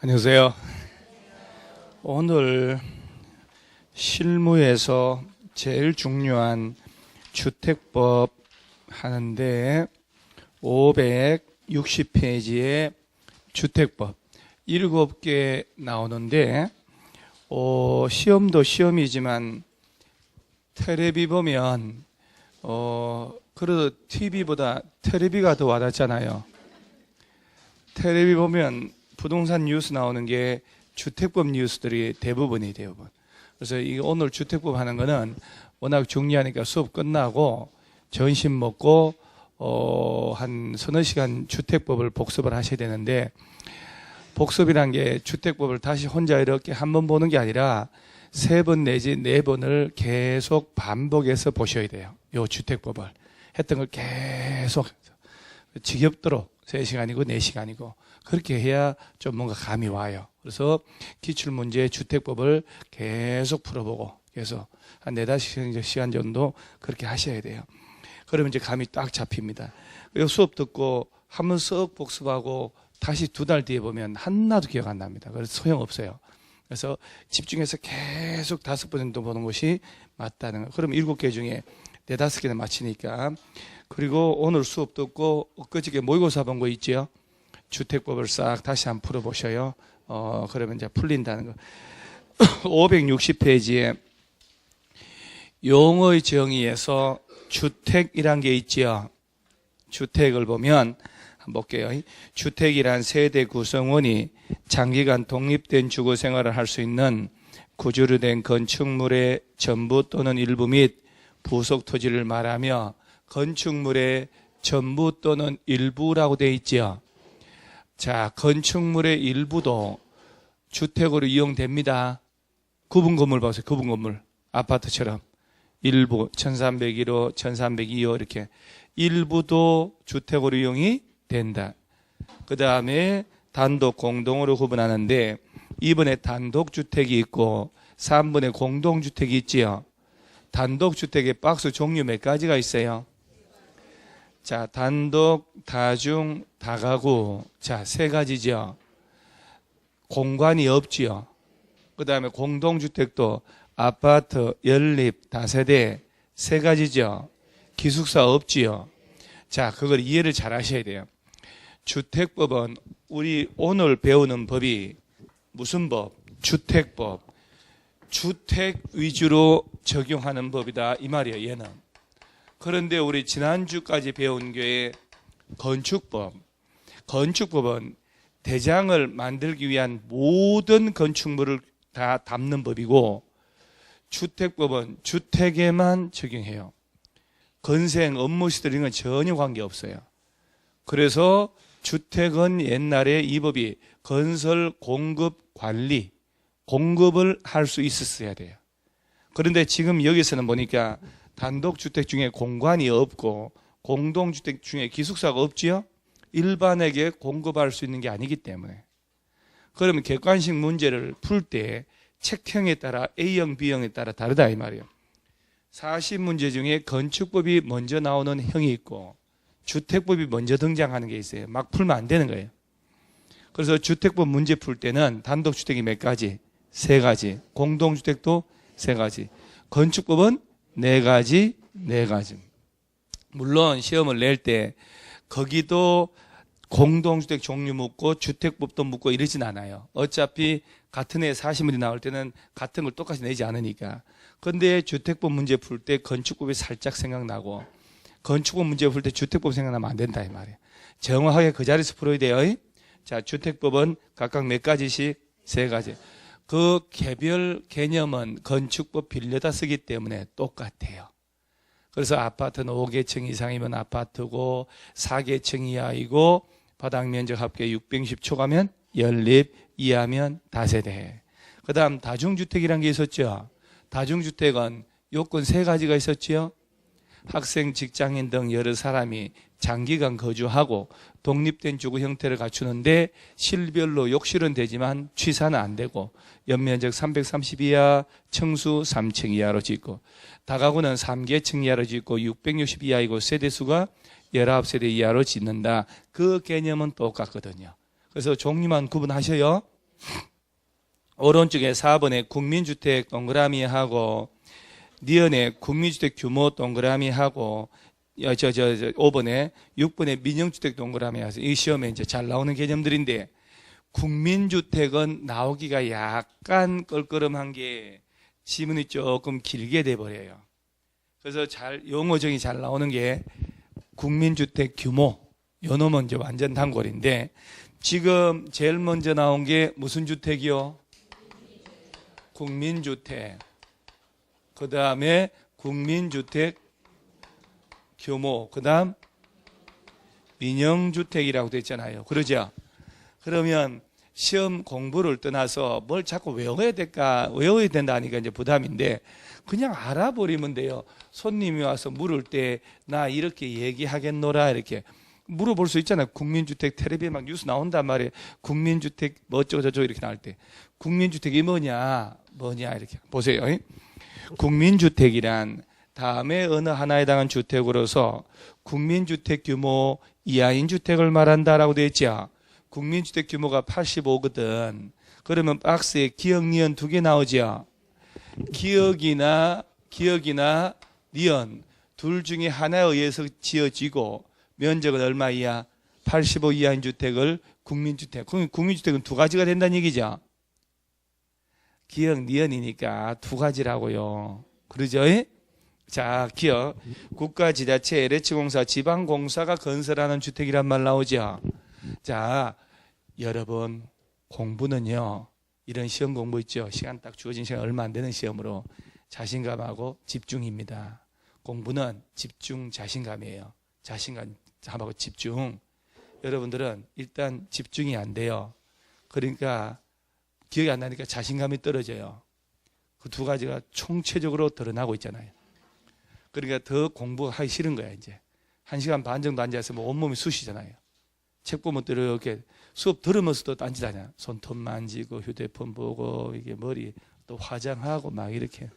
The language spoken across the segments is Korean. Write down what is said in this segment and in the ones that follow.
안녕하세요. 오늘 실무에서 제일 중요한 주택법 하는데 560페이지의 주택법 7개 나오는데 시험도 시험이지만 텔레비 보면 그래도 TV보다 텔레비가 더 와닿잖아요. 텔레비 보면 부동산 뉴스 나오는 게 주택법 뉴스들이 대부분이 돼요. 그래서 오늘 주택법 하는 거는 워낙 중요하니까 수업 끝나고 점심 먹고 한 서너 시간 주택법을 복습을 하셔야 되는데, 복습이란 게 주택법을 다시 혼자 이렇게 한 번 보는 게 아니라 3번 내지 4번을 계속 반복해서 보셔야 돼요. 요 주택법을 했던 걸 계속 지겹도록 3시간이고 4시간이고 그렇게 해야 좀 뭔가 감이 와요. 그래서 기출문제 주택법을 계속 풀어보고 계속 한 4-5시간 정도 그렇게 하셔야 돼요. 그러면 이제 감이 딱 잡힙니다. 수업 듣고 한번 쓱 복습하고 다시 2달 뒤에 보면 하나도 기억 안 납니다. 그래서 소용없어요. 그래서 집중해서 계속 5번 정도 보는 것이 맞다는 거. 그럼 7개 중에 4-5개는 맞히니까. 그리고 오늘 수업 듣고 엊그저께 모의고사 본 거 있죠? 주택법을 싹 다시 한번 풀어보셔요. 그러면 이제 풀린다는 거. 560페이지에 용어의 정의에서 주택이란 게 있죠. 주택을 보면 한번 볼게요. 주택이란 세대 구성원이 장기간 독립된 주거 생활을 할 수 있는 구조로 된 건축물의 전부 또는 일부 및 부속 토지를 말하며, 건축물의 전부 또는 일부라고 되어 있죠. 자, 건축물의 일부도 주택으로 이용됩니다. 구분 건물 보세요. 구분 건물. 아파트처럼. 일부, 1301호, 1302호 이렇게. 일부도 주택으로 이용이 된다. 그 다음에 단독, 공동으로 구분하는데 2번에 단독주택이 있고 3번에 공동주택이 있지요. 단독주택의 박스 종류 몇 가지가 있어요? 자, 단독, 다중, 다가구. 자, 3가지죠. 공간이 없지요. 그 다음에 공동주택도 아파트, 연립, 다세대 3가지죠. 기숙사 없지요. 자, 그걸 이해를 잘 하셔야 돼요. 주택법은 우리 오늘 배우는 법이 무슨 법? 주택법. 주택 위주로 적용하는 법이다 이 말이에요. 얘는. 그런데 우리 지난주까지 배운 게 건축법. 건축법은 대장을 만들기 위한 모든 건축물을 다 담는 법이고, 주택법은 주택에만 적용해요. 건생, 업무시설 이런 건 전혀 관계없어요. 그래서 주택은 옛날에 이 법이 건설, 공급, 관리, 공급을 할 수 있었어야 돼요. 그런데 지금 여기서는 보니까 단독주택 중에 공간이 없고 공동주택 중에 기숙사가 없지요? 일반에게 공급할 수 있는 게 아니기 때문에. 그러면 객관식 문제를 풀 때 책형에 따라 A형, B형에 따라 다르다 이 말이에요. 40문제 중에 건축법이 먼저 나오는 형이 있고 주택법이 먼저 등장하는 게 있어요. 막 풀면 안 되는 거예요. 그래서 주택법 문제 풀 때는 단독주택이 몇 가지? 3가지. 공동주택도 3가지. 건축법은 4가지, 4가지. 물론 시험을 낼 때 거기도 공동주택 종류 묻고 주택법도 묻고 이러진 않아요. 어차피 같은 해 40문제 나올 때는 같은 걸 똑같이 내지 않으니까. 그런데 주택법 문제 풀 때 건축법이 살짝 생각나고 건축법 문제 풀 때 주택법 생각나면 안 된다 이 말이에요. 정확하게 그 자리에서 풀어야 돼요. 자, 주택법은 각각 몇 가지씩? 3가지. 그 개별 개념은 건축법 빌려다 쓰기 때문에 똑같아요. 그래서 아파트는 5개층 이상이면 아파트고 4개층 이하이고 바닥 면적 합계 610초 가면 연립, 이하면 다세대. 그 다음 다중주택이라는 게 있었죠. 다중주택은 요건 3가지가 있었지요. 학생, 직장인 등 여러 사람이 장기간 거주하고 독립된 주거 형태를 갖추는데 실별로 욕실은 되지만 취사는 안 되고 연면적 330 이하, 층수 3층 이하로 짓고, 다가구는 3개층 이하로 짓고 660 이하이고 세대수가 19세대 이하로 짓는다. 그 개념은 똑같거든요. 그래서 종류만 구분하셔요. 오른쪽에 4번에 국민주택 동그라미 하고, 니은에 국민주택 규모 동그라미 하고, 5번에 6번에 민영주택 동그라미 해서 이 시험에 이제 잘 나오는 개념들인데, 국민주택은 나오기가 약간 껄끄럼한 게 지문이 조금 길게 돼버려요. 그래서 용어정이 잘 나오는 게 국민주택 규모, 요 놈은 이제 완전 단골인데, 지금 제일 먼저 나온 게 무슨 주택이요? 국민주택. 그 다음에 국민주택 규모, 그 다음 민영주택이라고 되어 있잖아요. 그러죠? 그러면 시험 공부를 떠나서 뭘 자꾸 외워야 된다 하니까 이제 부담인데, 그냥 알아버리면 돼요. 손님이 와서 물을 때 나 이렇게 얘기하겠노라 이렇게 물어볼 수 있잖아요. 국민주택 텔레비에 막 뉴스 나온단 말이에요. 국민주택 뭐 어쩌고 저쩌고 이렇게 나올 때 국민주택이 뭐냐 이렇게 보세요. 국민주택이란 다음에 어느 하나에 해당한 주택으로서 국민주택 규모 이하인 주택을 말한다라고 되어 있죠. 국민주택 규모가 85거든. 그러면 박스에 기억, 니은 두 개 나오죠. 기억이나 니은 둘 중에 하나에 의해서 지어지고 면적은 얼마 이하? 85 이하인 주택을 국민주택. 그럼 국민주택은 두 가지가 된다는 얘기죠. 기억, 니은이니까 두 가지라고요. 그러죠? 자, 기억. 국가지자체, LH공사, 지방공사가 건설하는 주택이란 말 나오죠. 자, 여러분 공부는요, 이런 시험 공부 있죠. 시간 딱 주어진 시간 얼마 안 되는 시험으로 자신감하고 집중입니다. 공부는 집중, 자신감이에요. 자신감하고 집중. 여러분들은 일단 집중이 안 돼요. 그러니까 기억이 안 나니까 자신감이 떨어져요. 그 두 가지가 총체적으로 드러나고 있잖아요. 그러니까 더 공부하기 싫은 거야. 이제 1시간 반 정도 앉아서 뭐 온몸이 쑤시잖아요. 책 보면 또 이렇게 수업 들으면서도 딴짓하냐. 손톱 만지고 휴대폰 보고 이게 머리 또 화장하고 막 이렇게.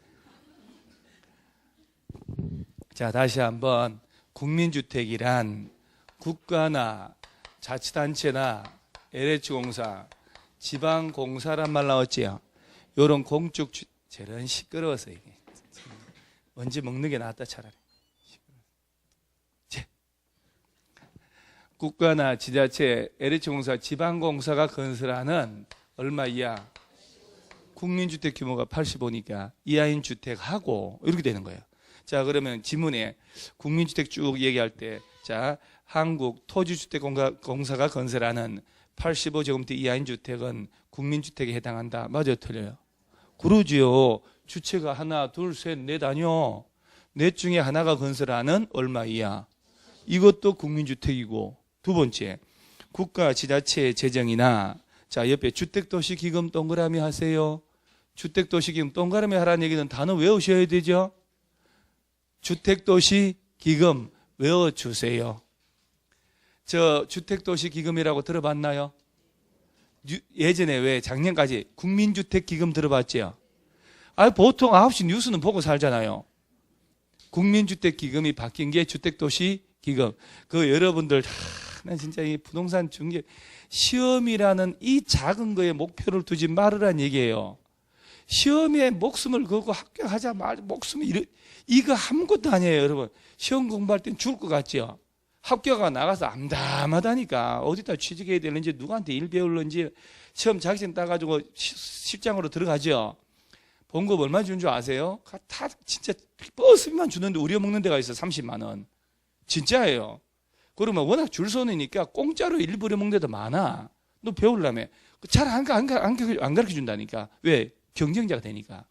자, 다시 한번 국민주택이란 국가나 자치단체나 LH공사, 지방공사란 말 나왔지요. 요런 공적 저런 시끄러워서 이게 먼지 먹는 게 낫다 차라리. 국가나 지자체, LH공사, 지방공사가 건설하는 얼마 이하? 국민주택 규모가 85니까 이하인 주택하고 이렇게 되는 거예요. 자, 그러면 지문에 국민주택 쭉 얘기할 때, 자, 한국토지주택공사가 건설하는 85제곱미터 이하인 주택은 국민주택에 해당한다. 맞아요, 틀려요? 그러지요. 주체가 하나, 둘, 셋, 넷 아니요. 넷 중에 하나가 건설하는 얼마 이하? 이것도 국민주택이고. 두 번째, 국가 지자체 재정이나, 자, 옆에 주택도시기금 동그라미 하세요. 주택도시기금 동그라미 하라는 얘기는 단어 외우셔야 되죠. 주택도시기금 외워주세요. 저 주택도시기금이라고 들어봤나요? 예전에 왜 작년까지 국민주택기금 들어봤죠? 보통 9시 뉴스는 보고 살잖아요. 국민주택기금이 바뀐 게 주택도시기금. 그 여러분들 난 진짜 이 부동산 중개 시험이라는 이 작은 거에 목표를 두지 말으란 얘기예요. 시험에 목숨을 걸고 합격하자 말 목숨이 이거 아무것도 아니에요, 여러분. 시험 공부할 땐 죽을 것 같죠? 합격하고 나가서 암담하다니까. 어디다 취직해야 되는지, 누구한테 일 배울는지, 시험 자격증 따가지고 실장으로 들어가죠. 봉급 얼마 주는 줄 아세요? 다 진짜 버스비만 주는데 우려먹는 데가 있어. 30만 원. 진짜예요. 그러면 워낙 줄 서니까 공짜로 일 부려먹는 데도 많아. 너 배우려면 잘 안 가르쳐 준다니까. 왜? 경쟁자가 되니까.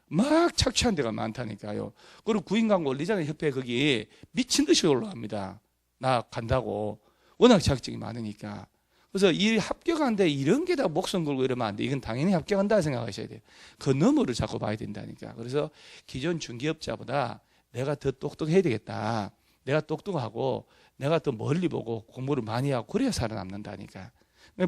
막 착취한 데가 많다니까요. 그리고 구인광고 올리잖아요. 협회 거기 미친 듯이 올라갑니다. 나 간다고. 워낙 자격증이 많으니까. 그래서 이 합격한데 이런 게 다 목숨 걸고 이러면 안 돼. 이건 당연히 합격한다 생각하셔야 돼요. 그 너머를 자꾸 봐야 된다니까. 그래서 기존 중개업자보다 내가 더 똑똑해야 되겠다. 내가 똑똑하고 내가 더 멀리 보고 공부를 많이 하고 그래야 살아남는다니까.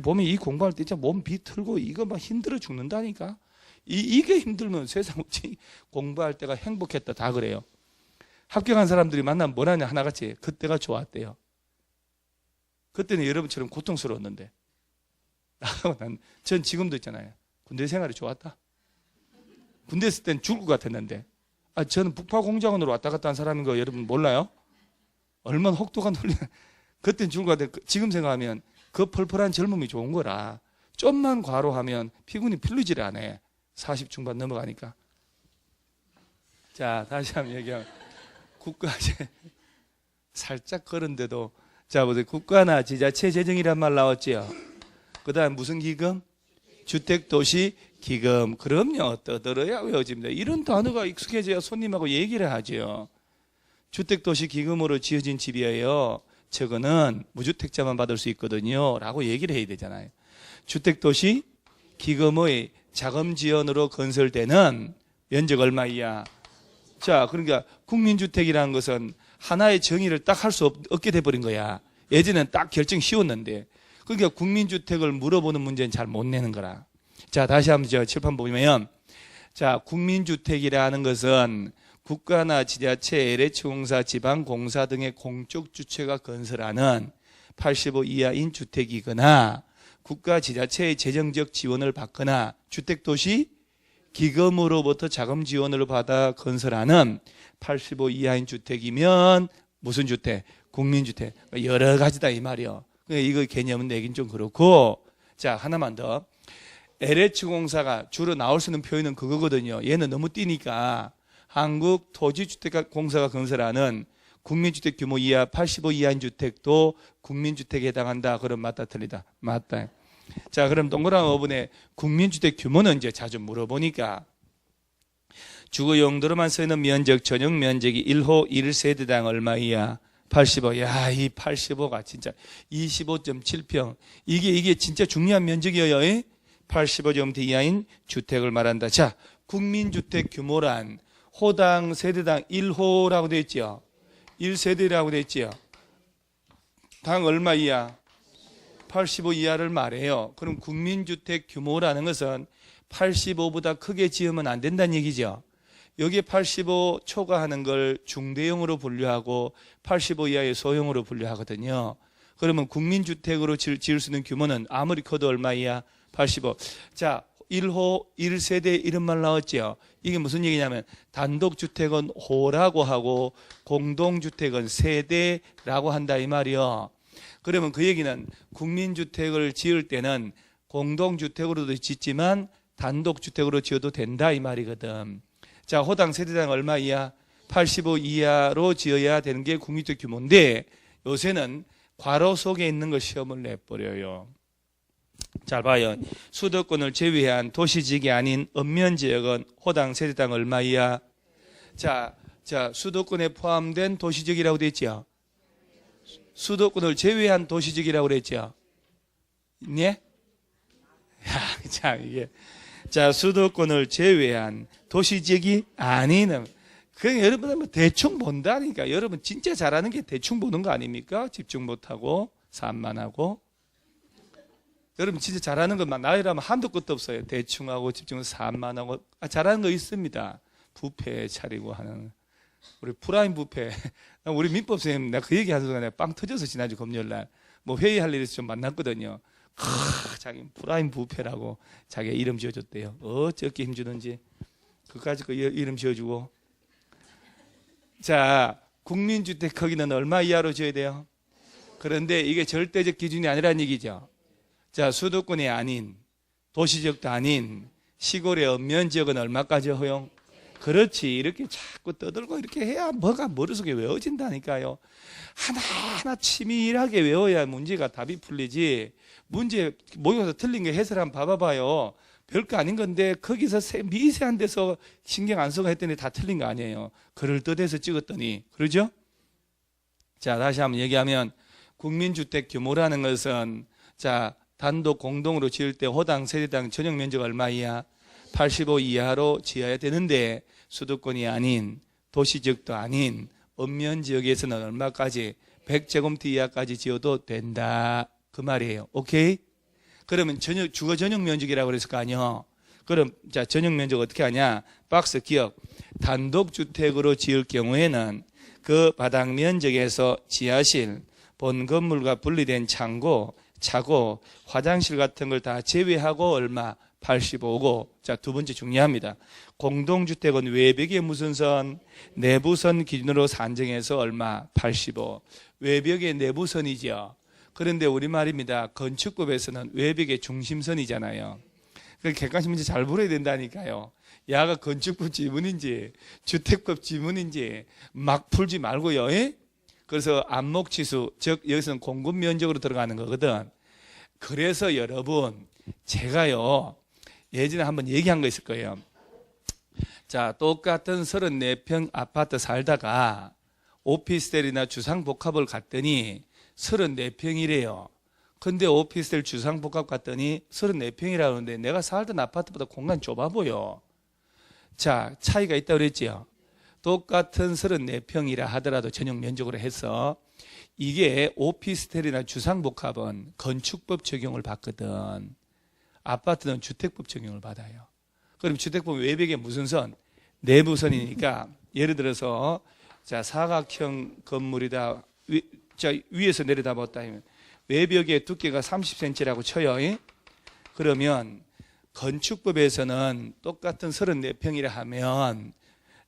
보면 이 공부할 때 진짜 몸 비틀고 이거 막 힘들어 죽는다니까. 이게 힘들면 세상 없지. 공부할 때가 행복했다 다 그래요. 합격한 사람들이 만나면 뭐라냐 하나같이 그때가 좋았대요. 그때는 여러분처럼 고통스러웠는데. 전 지금도 있잖아요. 군대 생활이 좋았다. 군대 있을 땐 죽을 것 같았는데. 저는 북파공작원으로 왔다 갔다 한 사람인 거 여러분 몰라요? 얼마나 혹독한 훈련. 그땐 죽을 것 같아. 지금 생각하면 그 펄펄한 젊음이 좋은 거라. 좀만 과로하면 피군이 풀리지를 않아. 40 중반 넘어가니까. 자, 다시 한번 얘기하면. 국가제. 살짝 그런데도. 자, 보세요. 국가나 지자체 재정이란 말 나왔지요. 그 다음 무슨 기금? 주택도시기금. 그럼요. 떠들어야 외워집니다. 이런 단어가 익숙해져야 손님하고 얘기를 하죠. 주택도시기금으로 지어진 집이에요. 저거는 무주택자만 받을 수 있거든요. 라고 얘기를 해야 되잖아요. 주택도시기금의 자금지원으로 건설되는 면적 얼마이야? 자, 그러니까 국민주택이라는 것은 하나의 정의를 딱 할 수 없게 돼버린 거야. 예전엔 딱 결정 쉬웠는데. 그러니까 국민주택을 물어보는 문제는 잘 못 내는 거라. 자, 다시 한번 저 칠판 보면, 자, 국민주택이라는 것은 국가나 지자체, LH공사, 지방공사 등의 공적 주체가 건설하는 85 이하인 주택이거나 국가 지자체의 재정적 지원을 받거나 주택도시 기금으로부터 자금 지원을 받아 건설하는 85 이하인 주택이면 무슨 주택? 국민주택. 여러 가지다 이 말이요. 이거 개념은 내긴 좀 그렇고. 자, 하나만 더. LH공사가 주로 나올 수 있는 표현은 그거거든요. 얘는 너무 띄니까 한국토지주택공사가 건설하는 국민주택 규모 이하 85 이하인 주택도 국민주택에 해당한다. 그럼 맞다 틀리다? 맞다. 자, 그럼 동그라미 5번에 국민주택 규모는 이제 자주 물어보니까 주거 용도로만 쓰이는 면적 전용 면적이 1호 1세대당 얼마이야? 85. 야, 이 85가 진짜 25.7평. 이게 진짜 중요한 면적이에요. 85제곱미터 이하인 주택을 말한다. 자, 국민주택 규모란 호당 세대당 1호라고 되어 있죠. 1세대라고 되어 있죠. 당 얼마 이하? 85 이하를 말해요. 그럼 국민주택 규모라는 것은 85보다 크게 지으면 안 된다는 얘기죠. 여기에 85 초과하는 걸 중대형으로 분류하고 85 이하의 소형으로 분류하거든요. 그러면 국민주택으로 지을 수 있는 규모는 아무리 커도 얼마 이하? 85. 자, 1호 1세대 이런 말 나왔죠. 이게 무슨 얘기냐면 단독주택은 호라고 하고 공동주택은 세대라고 한다 이 말이요. 그러면 그 얘기는 국민주택을 지을 때는 공동주택으로도 짓지만 단독주택으로 지어도 된다 이 말이거든. 자, 호당 세대당 얼마 이하? 85 이하로 지어야 되는 게 국민주택 규모인데 요새는 괄호 속에 있는 걸 시험을 내버려요. 잘 봐요. 수도권을 제외한 도시지역이 아닌 읍면지역은 호당 세대당 얼마 이하? 자, 수도권에 포함된 도시지역이라고 되어 있죠. 수도권을 제외한 도시지역이라고 그랬죠. 네? 자, 수도권을 제외한 도시지역이 아닌, 그냥 여러분 대충 본다니까. 여러분 진짜 잘하는 게 대충 보는 거 아닙니까? 집중 못하고, 산만하고. 여러분 진짜 잘하는 것만 나이라면 한도 끝도 없어요. 대충하고 집중은 산만하고. 잘하는 거 있습니다. 뷔페 차리고 하는. 우리 프라임 뷔페. 우리 민법 선생님, 내가 그 얘기 하는 순간 내가 빵 터져서 지난주 금요일날 뭐 회의할 일이 좀 만났거든요. 자기 프라임 뷔페라고 자기가 이름 지어줬대요. 어떻게 힘주는지. 그까지 그 이름 지어주고. 자, 국민주택 크기는 얼마 이하로 지어야 돼요? 그런데 이게 절대적 기준이 아니라는 얘기죠. 자, 수도권이 아닌, 도시지역도 아닌, 시골의 읍면지역은 얼마까지 허용? 그렇지. 이렇게 자꾸 떠들고 이렇게 해야 뭐가 머릿속에 외워진다니까요. 하나하나 치밀하게 외워야 문제가 답이 풀리지. 문제 모의고사 틀린 거 해설 한번 봐봐요. 별거 아닌 건데 거기서 미세한 데서 신경 안 쓰고 했더니 다 틀린 거 아니에요. 그럴듯해서 찍었더니. 그러죠? 자, 다시 한번 얘기하면 국민주택 규모라는 것은 자, 단독 공동으로 지을 때 호당 세대당 전용 면적 얼마 이하? 85 이하로 지어야 되는데 수도권이 아닌 도시지역도 아닌 읍면지역에서는 얼마까지? 100제곱미터 이하까지 지어도 된다. 그 말이에요. 오케이? 그러면 주거 전용 면적이라고 그랬을 거 아니요? 그럼 자, 전용 면적 어떻게 하냐? 박스 기억. 단독주택으로 지을 경우에는 그 바닥 면적에서 지하실, 본 건물과 분리된 창고, 차고 화장실 같은 걸 다 제외하고 얼마? 85고. 자, 두 번째 중요합니다. 공동주택은 외벽에 무슨 선? 내부선 기준으로 산정해서 얼마? 85. 외벽의 내부선이죠. 그런데 우리말입니다. 건축법에서는 외벽의 중심선이잖아요. 그 객관식 문제 잘 풀어야 된다니까요. 야가 건축법 지문인지 주택법 지문인지 막 풀지 말고요. 예? 그래서 안목지수, 즉 여기서는 공급면적으로 들어가는 거거든. 그래서 여러분 제가요 예전에 한번 얘기한 거 있을 거예요. 자, 똑같은 34평 아파트 살다가 오피스텔이나 주상복합을 갔더니 34평이래요. 근데 오피스텔 주상복합 갔더니 34평이라는데 내가 살던 아파트보다 공간이 좁아 보여. 자, 차이가 있다고 그랬지요. 똑같은 34평이라 하더라도 전용 면적으로 해서 이게 오피스텔이나 주상복합은 건축법 적용을 받거든. 아파트는 주택법 적용을 받아요. 그럼 주택법 외벽에 무슨 선? 내부선이니까 예를 들어서 자, 사각형 건물이다. 자, 위에서 내려다봤다 하면 외벽의 두께가 30cm라고 쳐요. 그러면 건축법에서는 똑같은 34평이라 하면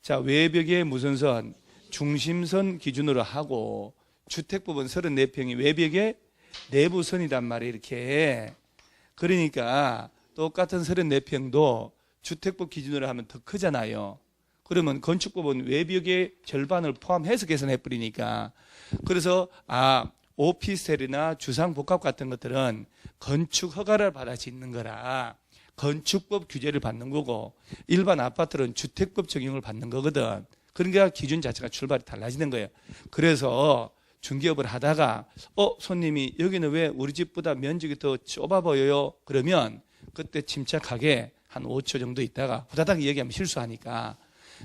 자, 외벽에 무슨 선? 중심선 기준으로 하고 주택법은 34평이 외벽의 내부선이단 말이에요. 이렇게. 그러니까 똑같은 34평도 주택법 기준으로 하면 더 크잖아요. 그러면 건축법은 외벽의 절반을 포함해서 계산해버리니까. 그래서 오피스텔이나 주상복합 같은 것들은 건축 허가를 받아 짓는 거라 건축법 규제를 받는 거고 일반 아파트는 주택법 적용을 받는 거거든. 그러니까 기준 자체가 출발이 달라지는 거예요. 그래서 중개업을 하다가 손님이 여기는 왜 우리 집보다 면적이 더 좁아 보여요? 그러면 그때 침착하게 한 5초 정도 있다가 후다닥 얘기하면 실수하니까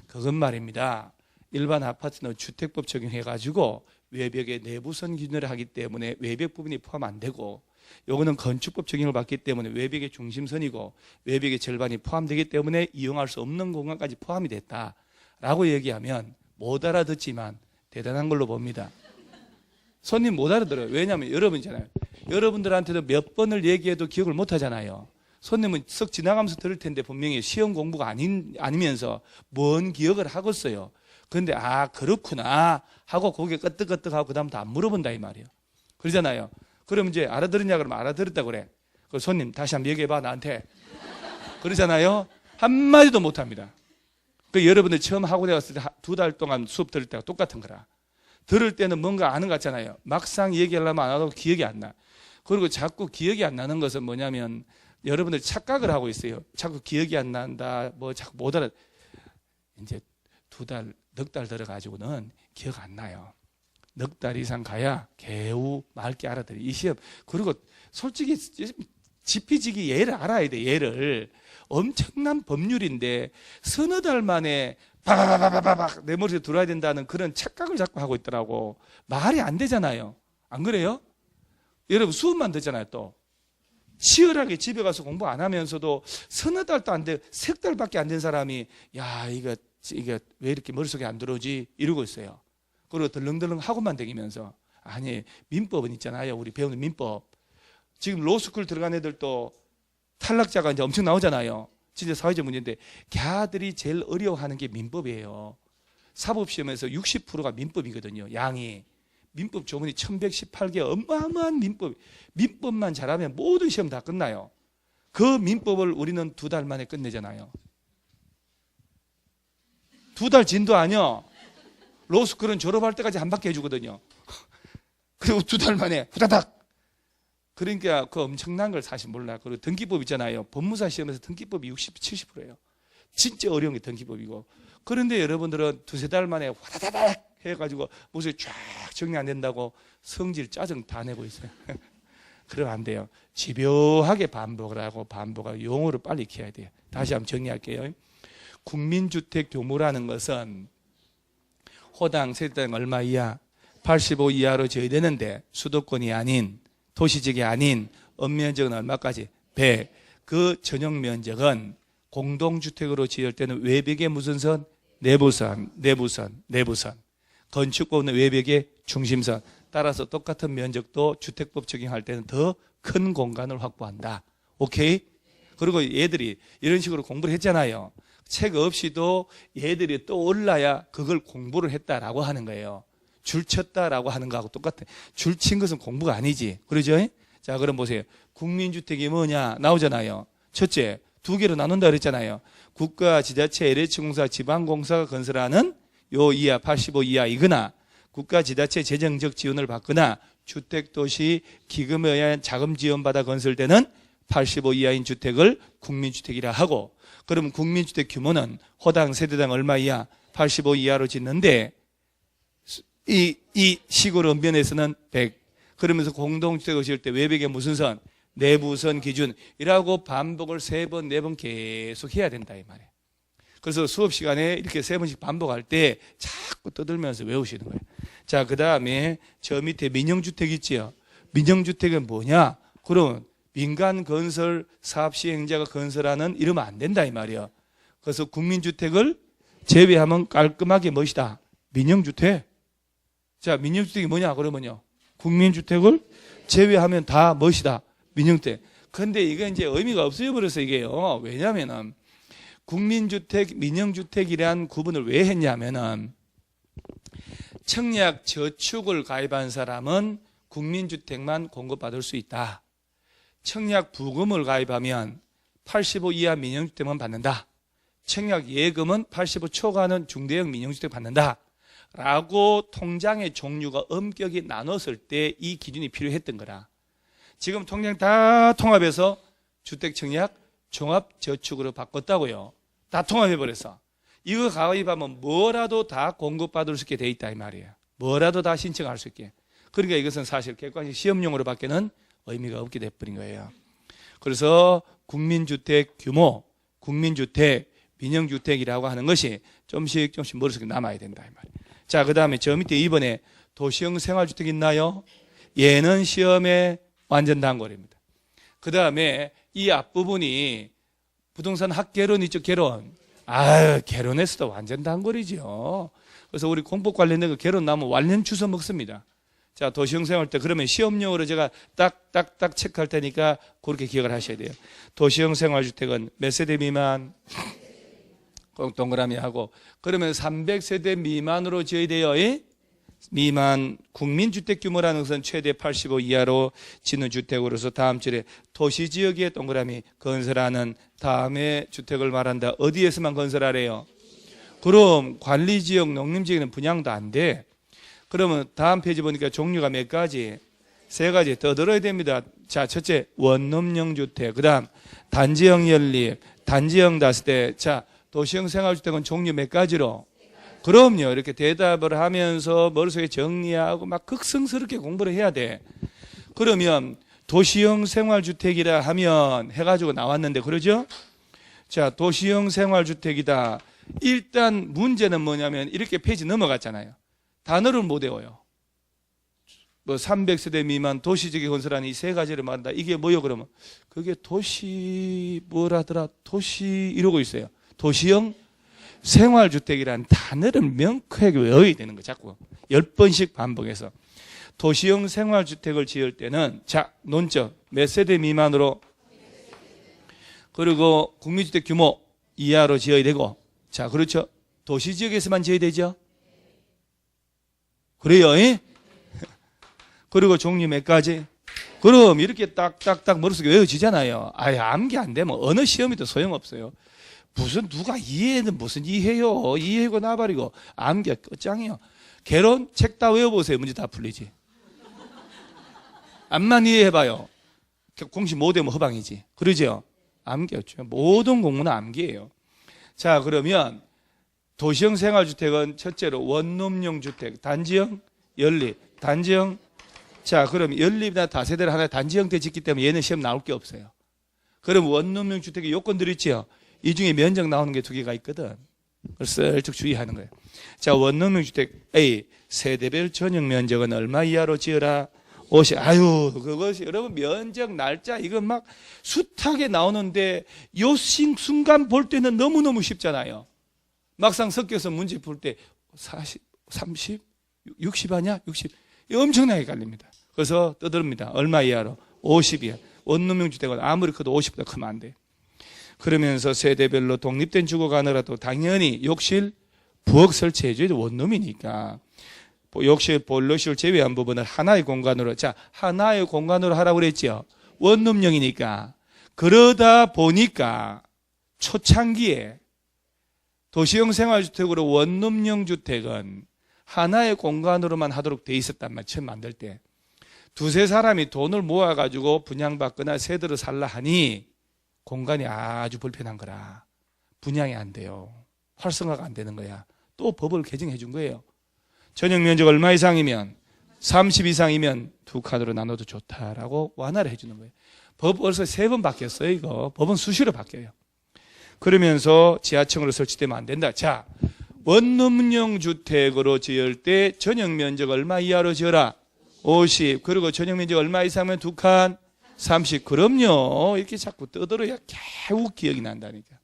그건 말입니다. 일반 아파트는 주택법 적용해가지고 외벽의 내부선 기준으로 하기 때문에 외벽 부분이 포함 안 되고 요거는 건축법 적용을 받기 때문에 외벽의 중심선이고 외벽의 절반이 포함되기 때문에 이용할 수 없는 공간까지 포함이 됐다라고 얘기하면 못 알아듣지만 대단한 걸로 봅니다. 손님 못 알아들어요. 왜냐하면 여러분이잖아요. 여러분들한테도 몇 번을 얘기해도 기억을 못 하잖아요. 손님은 썩 지나가면서 들을 텐데 분명히 시험 공부가 아니면서 뭔 기억을 하겠어요. 그런데 그렇구나 하고 고개 끄덕끄덕하고 그 다음부터 안 물어본다 이 말이에요. 그러잖아요. 그럼 이제 알아들었냐 그러면 알아들었다 그래. 그 손님 다시 한번 얘기해봐 나한테. 그러잖아요. 한마디도 못합니다. 그 여러분들 처음 학원에 갔을 때 2달 동안 수업 들을 때가 똑같은 거라. 들을 때는 뭔가 아는 것 같잖아요. 막상 얘기하려면 안 하고 기억이 안 나. 그리고 자꾸 기억이 안 나는 것은 뭐냐면 여러분들 착각을 하고 있어요. 자꾸 기억이 안 난다. 뭐 자꾸 못 알아. 이제 2달, 넉 달 들어가지고는 기억 안 나요. 넉 달 이상 가야 개우 맑게 알아들어요. 이 시험. 그리고 솔직히 지피지기 예를 알아야 돼. 예를. 엄청난 법률인데 서너 달 만에 바바바바바박 내 머리에 들어와야 된다는 그런 착각을 자꾸 하고 있더라고. 말이 안 되잖아요. 안 그래요? 여러분 수업만 듣잖아요. 또 치열하게 집에 가서 공부 안 하면서도 서너 달도 안 돼, 석 달밖에 안 된 사람이 야 이거 왜 이렇게 머릿속에 안 들어오지 이러고 있어요. 그리고 덜렁덜렁 학원만 다니면서 아니 민법은 있잖아요. 우리 배우는 민법. 지금 로스쿨 들어간 애들도 탈락자가 이제 엄청 나오잖아요. 진짜 사회적 문제인데 걔들이 제일 어려워하는 게 민법이에요. 사법시험에서 60%가 민법이거든요. 양이. 민법 조문이 1118개 어마어마한 민법만 잘하면 모든 시험 다 끝나요. 그 민법을 우리는 2달 만에 끝내잖아요. 2달 진도 아니요. 로스쿨은 졸업할 때까지 한 바퀴 해주거든요. 그리고 2달 만에 후다닥. 그러니까 그 엄청난 걸 사실 몰라. 그리고 등기법 있잖아요. 법무사 시험에서 등기법이 60, 70%예요. 진짜 어려운 게 등기법이고. 그런데 여러분들은 2-3달 만에 화다다닥 해가지고 목소리 쫙 정리 안 된다고 성질 짜증 다 내고 있어요. 그러면 안 돼요. 집요하게 반복을 하고 반복하고 용어를 빨리 익혀야 돼요. 다시 한번 정리할게요. 국민주택 규모라는 것은 호당 세대당 얼마 이하 85 이하로 제외되는데 수도권이 아닌 도시지역이 아닌 읍면적은 얼마까지? 100. 그 전용 면적은 공동주택으로 지을 때는 외벽에 무슨 선? 내부선. 건축법은 외벽의 중심선. 따라서 똑같은 면적도 주택법 적용할 때는 더 큰 공간을 확보한다. 오케이? 그리고 얘들이 이런 식으로 공부를 했잖아요. 책 없이도 얘들이 떠올라야 그걸 공부를 했다라고 하는 거예요. 줄 쳤다라고 하는 거하고 똑같아. 줄 친 것은 공부가 아니지. 그러죠? 자, 그럼 보세요. 국민주택이 뭐냐? 나오잖아요. 첫째, 두 개로 나눈다 그랬잖아요. 국가, 지자체, LH공사, 지방공사가 건설하는 요 이하, 85 이하이거나 국가, 지자체 재정적 지원을 받거나 주택도시 기금에 의한 자금 지원받아 건설되는 85 이하인 주택을 국민주택이라 하고, 그러면 국민주택 규모는 호당, 세대당 얼마 이하? 85 이하로 짓는데 이 시골 언변에서는 100. 그러면서 공동주택을 지을 때 외벽에 무슨 선? 내부선 기준이라고 반복을 3번, 4번 계속 해야 된다 이 말이에요. 그래서 수업 시간에 이렇게 3번씩 반복할 때 자꾸 떠들면서 외우시는 거예요. 자, 그 다음에 저 밑에 민영주택 있지요. 민영주택은 뭐냐? 그럼 민간 건설 사업 시행자가 건설하는 이러면 안 된다 이 말이에요. 그래서 국민주택을 제외하면 깔끔하게 멋이다. 민영주택. 자, 민영주택이 뭐냐? 그러면요. 국민주택을 제외하면 다 멋이다. 민영주택. 근데 이게 이제 의미가 없어져 버려서 이게요. 왜냐면은 국민주택, 민영주택이란 구분을 왜 했냐면은 청약 저축을 가입한 사람은 국민주택만 공급받을 수 있다. 청약 부금을 가입하면 85 이하 민영주택만 받는다. 청약 예금은 85 초과하는 중대형 민영주택 받는다. 라고 통장의 종류가 엄격히 나눴을 때 이 기준이 필요했던 거라. 지금 통장 다 통합해서 주택청약 종합저축으로 바꿨다고요. 다 통합해버렸어. 이거 가입하면 뭐라도 다 공급받을 수 있게 돼 있다 이 말이에요. 뭐라도 다 신청할 수 있게. 그러니까 이것은 사실 객관식 시험용으로 밖에는 의미가 없게 돼버린 거예요. 그래서 국민주택 규모, 국민주택, 민영주택이라고 하는 것이 조금씩 머릿속에 남아야 된다 이 말이에요. 자, 그 다음에 저 밑에 2번에 도시형 생활주택 있나요? 얘는 시험에 완전 단골입니다. 그 다음에 이 앞부분이 부동산 학개론 있죠, 개론. 개론에서도 완전 단골이죠. 그래서 우리 공법 관련된 거 개론 나면 완전 주워 먹습니다. 자, 도시형 생활주택. 그러면 시험용으로 제가 딱딱딱 체크할 테니까 그렇게 기억을 하셔야 돼요. 도시형 생활주택은 몇 세대 미만? 동그라미 하고, 그러면 300세대 미만으로 지어야 돼요. 미만 국민주택 규모라는 것은 최대 85 이하로 짓는 주택으로서 다음 줄에 도시지역에 동그라미 건설하는 다음에 주택을 말한다. 어디에서만 건설하래요? 그럼 관리지역, 농림지역에는 분양도 안 돼. 그러면 다음 페이지 보니까 종류가 몇 가지? 3가지 더 들어야 됩니다. 자, 첫째 원룸형 주택, 그 다음 단지형 연립, 단지형 다세대. 자, 도시형 생활주택은 종류 몇 가지로? 그럼요. 이렇게 대답을 하면서 머릿속에 정리하고 막 극성스럽게 공부를 해야 돼. 그러면 도시형 생활주택이라 하면 해가지고 나왔는데, 그러죠? 자, 도시형 생활주택이다. 일단 문제는 뭐냐면 이렇게 페이지 넘어갔잖아요. 단어를 못 외워요. 뭐 300세대 미만 도시지역에 건설하는 이 3가지를 말한다. 이게 뭐요 그러면? 그게 도시 뭐라더라? 도시 이러고 있어요. 도시형 생활주택이라는 단어를 명쾌하게 외워야 되는 거예요. 자꾸 10번씩 반복해서. 도시형 생활주택을 지을 때는 자, 논점 몇 세대 미만으로, 그리고 국민주택 규모 이하로 지어야 되고, 자, 그렇죠. 도시지역에서만 지어야 되죠. 그래요. 그리고 종류 몇 가지? 그럼 이렇게 딱딱딱 머릿속에 외워지잖아요. 암기 안 되면 어느 시험에도 소용없어요. 무슨 누가 이해는 무슨 이해요. 이해고 나발이고 암기가 끝장이에요. 개론 책 다 외워보세요. 문제 다 풀리지. 암만 이해해봐요. 공식 못 외우면 허방이지. 그러죠? 암기였죠. 모든 공부는 암기예요. 자, 그러면 도시형 생활주택은 첫째로 원룸형 주택, 단지형, 연립, 단지형. 자, 그럼 연립이나 다세대를 하나 단지형 때 짓기 때문에 얘는 시험 나올 게 없어요. 그럼 원룸형 주택의 요건들이 있지요. 이 중에 면적 나오는 게 2개가 있거든. 그래서 슬쩍 주의하는 거예요. 자, 원룸형 주택 A 세대별 전용 면적은 얼마 이하로 지어라? 50. 그것이 여러분 면적 날짜 이건 막 숱하게 나오는데 요 순간 볼 때는 너무너무 쉽잖아요. 막상 섞여서 문제 풀 때 40, 30, 60 아니야? 60. 엄청나게 갈립니다. 그래서 떠듭니다. 얼마 이하로? 50이야. 원룸형 주택은 아무리 커도 50보다 크면 안 돼. 그러면서 세대별로 독립된 주거가 아니라도 당연히 욕실, 부엌 설치해줘야죠. 원룸이니까. 욕실, 보일러실 제외한 부분을 하나의 공간으로, 자, 하나의 공간으로 하라고 그랬죠. 원룸형이니까. 그러다 보니까 초창기에 도시형 생활주택으로 원룸형 주택은 하나의 공간으로만 하도록 돼 있었단 말이에요. 처음 만들 때. 두세 사람이 돈을 모아가지고 분양받거나 세대로 살라 하니 공간이 아주 불편한 거라. 분양이 안 돼요. 활성화가 안 되는 거야. 또 법을 개정해 준 거예요. 전용 면적 얼마 이상이면 30 이상이면 두 칸으로 나눠도 좋다라고 완화를 해주는 거예요. 법 벌써 3번 바뀌었어요. 이거 법은 수시로 바뀌어요. 그러면서 지하층으로 설치되면 안 된다. 자, 원룸형 주택으로 지을 때 전용 면적 얼마 이하로 지어라? 50. 그리고 전용 면적 얼마 이상이면 두 칸? 30. 그럼요. 이렇게 자꾸 떠들어야 겨우 기억이 난다니까.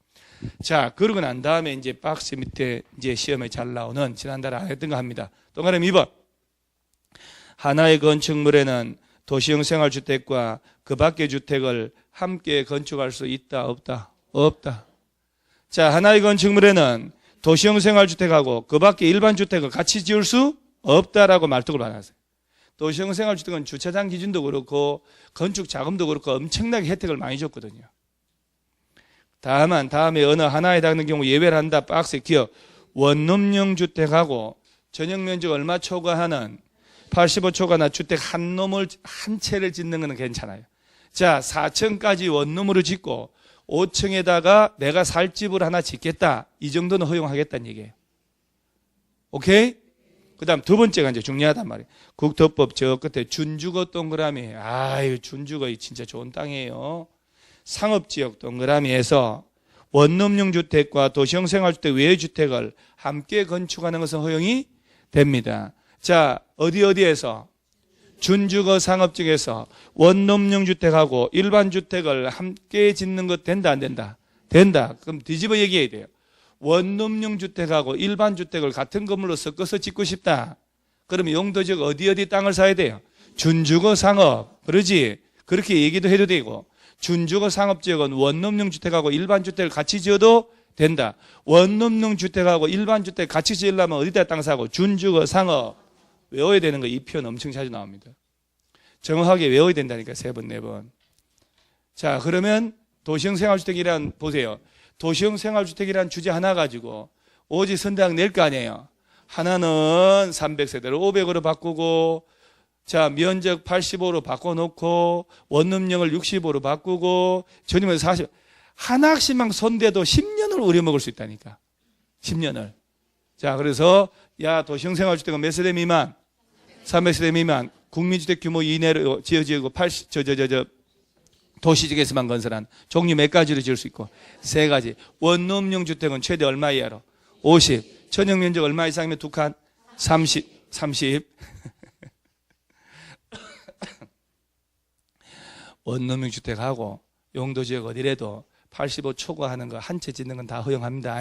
자, 그러고 난 다음에 이제 박스 밑에 이제 시험에 잘 나오는 지난달에 안 했던 거 합니다. 동그라미 2번. 하나의 건축물에는 도시형 생활주택과 그 밖의 주택을 함께 건축할 수 있다, 없다? 없다. 자, 하나의 건축물에는 도시형 생활주택하고 그 밖의 일반 주택을 같이 지을 수 없다라고 말뚝을 받았어요. 도시형 생활주택은 주차장 기준도 그렇고 건축 자금도 그렇고 엄청나게 혜택을 많이 줬거든요. 다만 다음에 어느 하나에 닿는 경우 예외를 한다. 박스에 기억. 원룸형 주택하고 전용 면적 얼마 초과하는 85초과나 주택 한 채를 짓는 것은 괜찮아요. 자, 4층까지 원룸으로 짓고 5층에다가 내가 살 집을 하나 짓겠다. 이 정도는 허용하겠다는 얘기예요. 오케이? 그 다음 두 번째가 이제 중요하단 말이에요. 국토법 저 끝에 준주거 동그라미. 아유, 준주거 진짜 좋은 땅이에요. 상업지역 동그라미에서 원룸형 주택과 도시형 생활주택 외의 주택을 함께 건축하는 것은 허용이 됩니다. 자, 어디에서? 준주거 상업지역에서 원룸형 주택하고 일반 주택을 함께 짓는 것 된다, 안 된다? 된다. 그럼 뒤집어 얘기해야 돼요. 원룸형 주택하고 일반 주택을 같은 건물로 섞어서 짓고 싶다. 그러면 용도지역 어디 땅을 사야 돼요? 준주거 상업. 그러지? 그렇게 얘기도 해도 되고. 준주거 상업지역은 원룸형 주택하고 일반 주택을 같이 지어도 된다. 원룸형 주택하고 일반 주택 같이 지으려면 어디다 땅 사고? 준주거 상업. 외워야 되는 거 이 표현 엄청 자주 나옵니다. 정확하게 외워야 된다니까 3번, 4번. 자, 그러면 도시형 생활주택이란 보세요. 도시형 생활주택이란 주제 하나 가지고 오지 선당 낼 거 아니에요. 하나는 300세대를 500으로 바꾸고, 자, 면적 85로 바꿔놓고 원룸형을 65로 바꾸고 전용면 40. 하나씩만 손대도 10년을 우려먹을 수 있다니까. 10년을. 자, 그래서 야, 도시형 생활주택은 몇 세대 미만? 300세대 미만. 국민주택 규모 이내로 지어지고 도시지역에서만 건설한 종류 몇 가지로 지을 수 있고 3가지. 원룸형 주택은 최대 얼마 이하로? 50. 전용 면적 얼마 이상이면 두 칸? 30. 원룸형 주택하고 용도지역 어디래도 85 초과하는 거 한 채 짓는 건 다 허용합니다.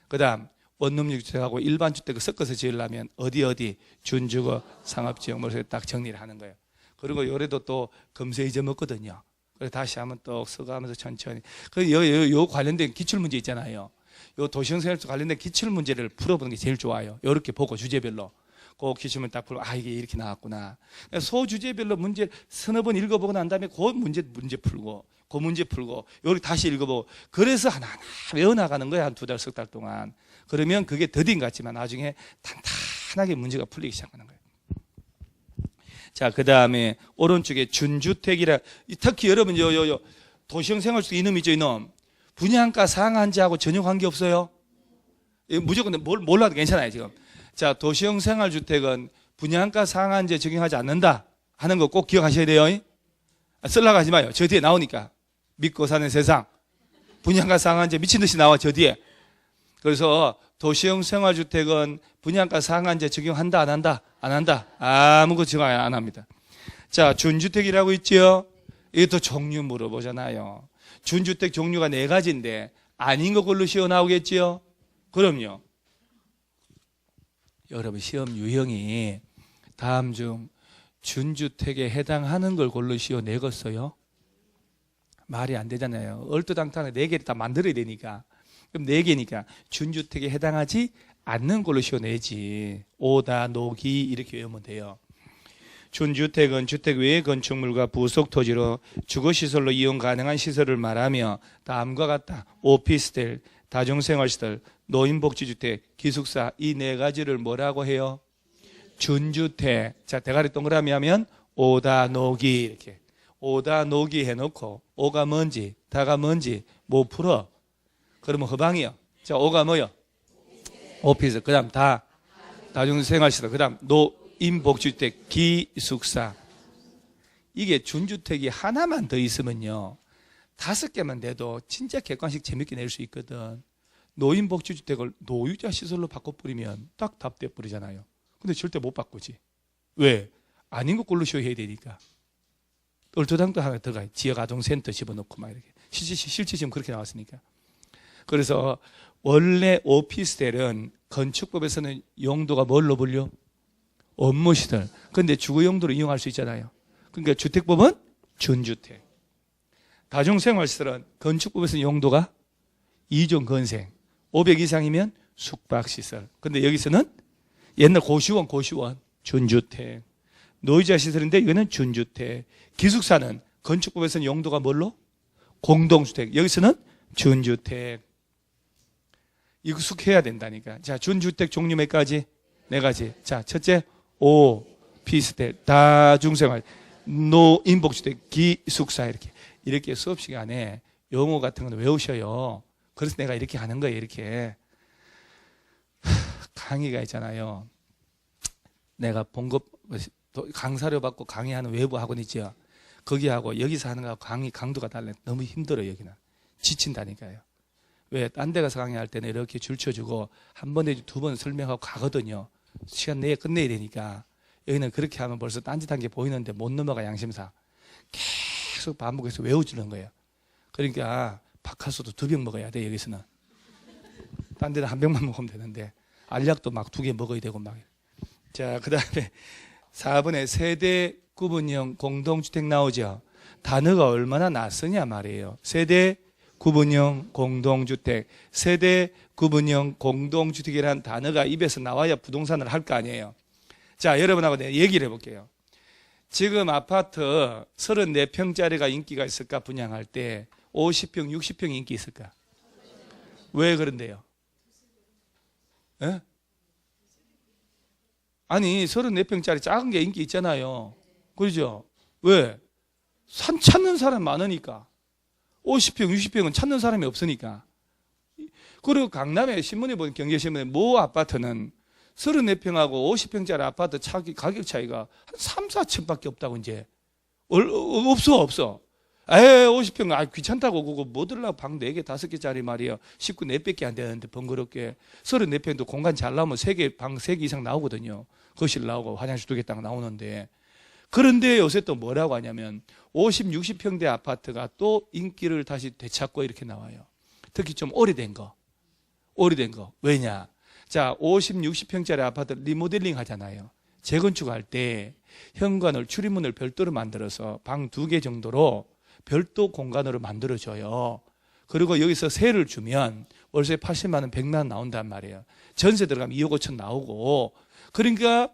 그 다음 원룸형 주택하고 일반 주택을 섞어서 지으려면 어디 준주거 상업지역 뭐를 딱 정리를 하는 거예요. 그리고 요래도 또 검세 잊어먹거든요. 그래서 다시 한번 또 써가면서 천천히. 요 관련된 기출문제 있잖아요. 요 도시형 생활주택 관련된 기출문제를 풀어보는 게 제일 좋아요. 요렇게 보고 주제별로. 그 기출문 딱 풀고 이게 이렇게 나왔구나. 소주제별로 문제 서너 번 읽어보고 난 다음에 그 문제 풀고 그 문제 풀고 요렇게 다시 읽어보고 그래서 하나하나 외워나가는 거야. 한 2달, 석 달 동안. 그러면 그게 더딘 같지만 나중에 탄탄하게 문제가 풀리기 시작하는 거예요. 자, 그 다음에 오른쪽에 준주택이라, 특히 여러분 도시형 생활주택 이놈 있죠, 이놈. 분양가 상한제하고 전혀 관계 없어요. 무조건 몰라도 괜찮아요, 지금. 자, 도시형 생활주택은 분양가 상한제 적용하지 않는다 하는 거 꼭 기억하셔야 돼요. 쓰려고 하지 마요. 저 뒤에 나오니까. 믿고 사는 세상. 분양가 상한제 미친 듯이 나와, 저 뒤에. 그래서 도시형 생활주택은 분양가 상한제 적용한다, 안 한다? 안 한다. 아무것도 적용 안 합니다. 자, 준주택이라고 있죠? 이것도 종류 물어보잖아요. 준주택 종류가 4가지인데 아닌 것걸로 시험 나오겠지요? 그럼요. 여러분 시험 유형이 다음 중 준주택에 해당하는 걸 고르시오 내겠어요? 말이 안 되잖아요. 얼토당토하게 4개를 다 만들어야 되니까. 그럼 4개니까 준주택에 해당하지 않는 걸로 시원내지. 오다, 노기 이렇게 외우면 돼요. 준주택은 주택 외의 건축물과 부속 토지로 주거시설로 이용 가능한 시설을 말하며 다음과 같다. 오피스텔, 다중생활시설, 노인복지주택, 기숙사 이 4가지를 뭐라고 해요? 준주택. 자, 대가리 동그라미 하면 오다, 노기 이렇게. 오다, 노기 해놓고 오가 뭔지, 다가 뭔지 뭐 풀어? 그러면 허방이요. 자, 오가 뭐요? 오피스. 그 다음 다중생활시설. 그 다음 노인복지주택, 기숙사. 이게 준주택이 하나만 더 있으면요 5개만 돼도 진짜 객관식 재밌게 낼 수 있거든. 노인복지주택을 노유자 시설로 바꿔버리면 딱 답돼 버리잖아요. 근데 절대 못 바꾸지. 왜? 아닌 거 고르셔야 해야 되니까. 얼토당토 하나 들어가요. 지역아동센터 집어넣고 막 이렇게. 실제 지금 그렇게 나왔으니까. 그래서 원래 오피스텔은 건축법에서는 용도가 뭘로 불려? 업무시설. 그런데 주거용도로 이용할 수 있잖아요. 그러니까 주택법은 준주택. 다중생활시설은 건축법에서는 용도가 2종 건생. 500 이상이면 숙박시설. 그런데 여기서는 옛날 고시원 준주택. 노이자 시설인데 이거는 준주택. 기숙사는 건축법에서는 용도가 뭘로? 공동주택. 여기서는 준주택. 익숙해야 된다니까. 자, 준주택 종류 몇 가지? 4가지. 자, 첫째, 오피스텔, 다중생활, 노인복지주택, 기숙사 이렇게 수업 시간에 용어 같은 건 외우셔요. 그래서 내가 이렇게 하는 거예요. 이렇게 강의가 있잖아요. 내가 본급 강사료 받고 강의하는 외부 학원 있죠. 거기하고 여기서 하는 거하고 강의 강도가 달라요. 너무 힘들어요. 여기는 지친다니까요. 왜? 딴 데 가서 강의할 때는 이렇게 줄 쳐주고 한 번 내지 2번 설명하고 가거든요. 시간 내에 끝내야 되니까. 여기는 그렇게 하면 벌써 딴짓한 게 보이는데 못 넘어가. 양심상 계속 반복해서 외워주는 거예요. 그러니까 박하수도 2병 먹어야 돼. 여기서는 딴 데는 1병만 먹으면 되는데 알약도 막 2개 먹어야 되고 막. 자, 그 다음에 4번에 세대 구분형 공동주택 나오죠. 단어가 얼마나 낯서냐 말이에요. 세대 구분형 공동주택, 세대 구분형 공동주택이라는 단어가 입에서 나와야 부동산을 할 거 아니에요. 자, 여러분하고 내가 얘기를 해볼게요. 지금 아파트 34평짜리가 인기가 있을까? 분양할 때 50평, 60평이 인기 있을까? 왜 그런데요? 에? 아니 34평짜리 작은 게 인기 있잖아요. 그렇죠? 왜? 찾는 사람 많으니까. 50평, 60평은 찾는 사람이 없으니까. 그리고 강남에 신문에 보면 경제신문에 모 아파트는 34평하고 50평짜리 아파트 가격 차이가 한 3, 4천밖에 없다고 이제. 없어. 50평 귀찮다고 그거 뭐 들으려고 방 4개, 5개짜리 말이에요. 식구 4밖에 안 되는데 번거롭게. 34평도 공간 잘 나오면 방 3개 이상 나오거든요. 거실 나오고 화장실 2개 딱 나오는데. 그런데 요새 또 뭐라고 하냐면 50, 60평대 아파트가 또 인기를 다시 되찾고 이렇게 나와요. 특히 좀 오래된 거. 왜냐? 자, 50, 60평짜리 아파트 리모델링 하잖아요. 재건축할 때 현관을 출입문을 별도로 만들어서 방 2개 정도로 별도 공간으로 만들어줘요. 그리고 여기서 세를 주면 월세 80만 원, 100만 원 나온단 말이에요. 전세 들어가면 2억 5천 나오고. 그러니까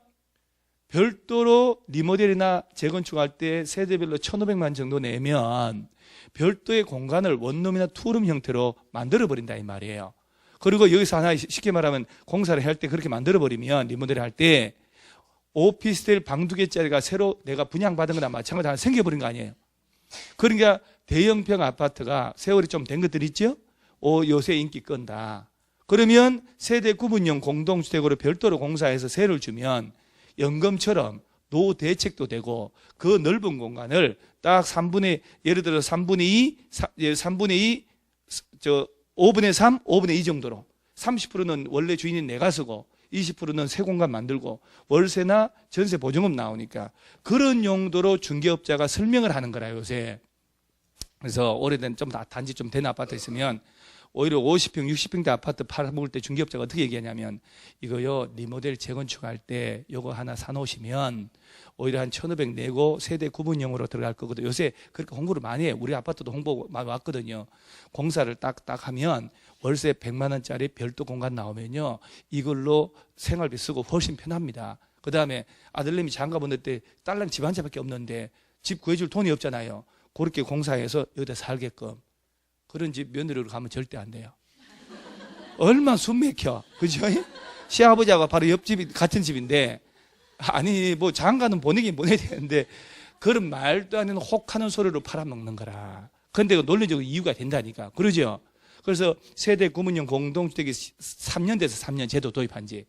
별도로 리모델이나 재건축할 때 세대별로 1,500만 정도 내면 별도의 공간을 원룸이나 투룸 형태로 만들어버린다 이 말이에요. 그리고 여기서 하나 쉽게 말하면 공사를 할 때 그렇게 만들어버리면 리모델을 할 때 오피스텔 방 2개짜리가 새로 내가 분양받은 거나 마찬가지로 하나 생겨버린 거 아니에요. 그러니까 대형평 아파트가 세월이 좀 된 것들 있죠? 요새 인기 끈다. 그러면 세대 구분형 공동주택으로 별도로 공사해서 세를 주면 연금처럼 노후 대책도 되고 그 넓은 공간을 딱 3분의 예를 들어 3분의 2, 5분의 3, 5분의 2 정도로 30%는 원래 주인이 내가 쓰고 20%는 새 공간 만들고 월세나 전세 보증금 나오니까 그런 용도로 중개업자가 설명을 하는 거라 요새. 그래서 오래된 단지 좀 된 아파트 있으면 오히려 50평, 60평대 아파트 팔아먹을 때 중개업자가 어떻게 얘기하냐면 이거요 리모델 재건축할 때 요거 하나 사놓으시면 오히려 한 1,500 내고 세대 구분형으로 들어갈 거거든요. 요새 그렇게 홍보를 많이 해요. 우리 아파트도 홍보 많이 왔거든요. 공사를 딱 하면 월세 100만 원짜리 별도 공간 나오면요 이걸로 생활비 쓰고 훨씬 편합니다. 그 다음에 아들님이 장가 보낼 때 딸랑 집 한 채밖에 없는데 집 구해줄 돈이 없잖아요. 그렇게 공사해서 여기다 살게끔 그런 집 며느리로 가면 절대 안 돼요. 얼마나 숨 막혀. 그죠? 시아버지하고 바로 옆집이 같은 집인데 아니 뭐 장가는 보내긴 보내야 되는데 그런 말도 안 되는 혹하는 소리로 팔아먹는 거라. 근데 논리적으로 이유가 된다니까. 그러죠? 그래서 세대 구분형 공동주택이 3년 돼서 3년 제도 도입한 지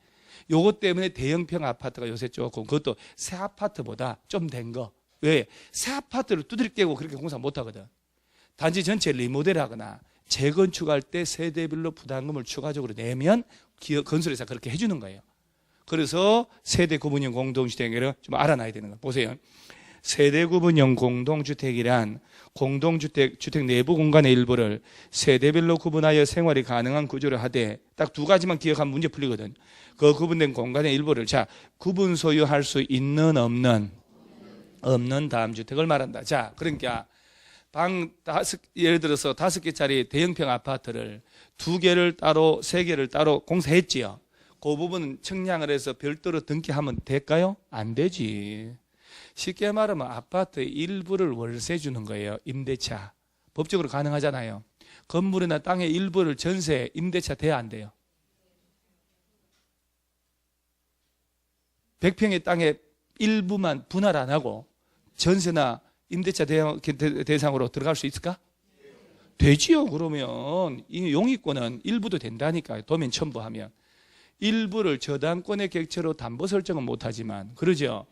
요것 때문에 대형평 아파트가 요새 조금 그것도 새 아파트보다 좀 된 거. 왜? 새 아파트를 두드려 깨고 그렇게 공사 못 하거든. 단지 전체 리모델하거나 재건축할 때 세대별로 부담금을 추가적으로 내면 건설회사 그렇게 해주는 거예요. 그래서 세대 구분형 공동주택을 좀 알아놔야 되는 거예요. 보세요. 세대 구분형 공동주택이란 주택 내부 공간의 일부를 세대별로 구분하여 생활이 가능한 구조를 하되 딱 두 가지만 기억하면 문제 풀리거든. 그 구분된 공간의 일부를 구분 소유할 수 있는 없는 다음주택을 말한다. 자, 그러니까 예를 들어서 5개짜리 대형평 아파트를 2개를 따로 3개를 따로 공사했지요. 그 부분은 청량을 해서 별도로 등기하면 될까요? 안 되지. 쉽게 말하면 아파트의 일부를 월세 주는 거예요. 임대차. 법적으로 가능하잖아요. 건물이나 땅의 일부를 전세, 임대차 돼야 안 돼요? 100평의 땅의 일부만 분할 안 하고 전세나 임대차 대상으로 들어갈 수 있을까? 되지요. 그러면 이 용의권은 일부도 된다니까요. 도면 첨부하면. 일부를 저당권의 객체로 담보 설정은 못하지만 그러죠.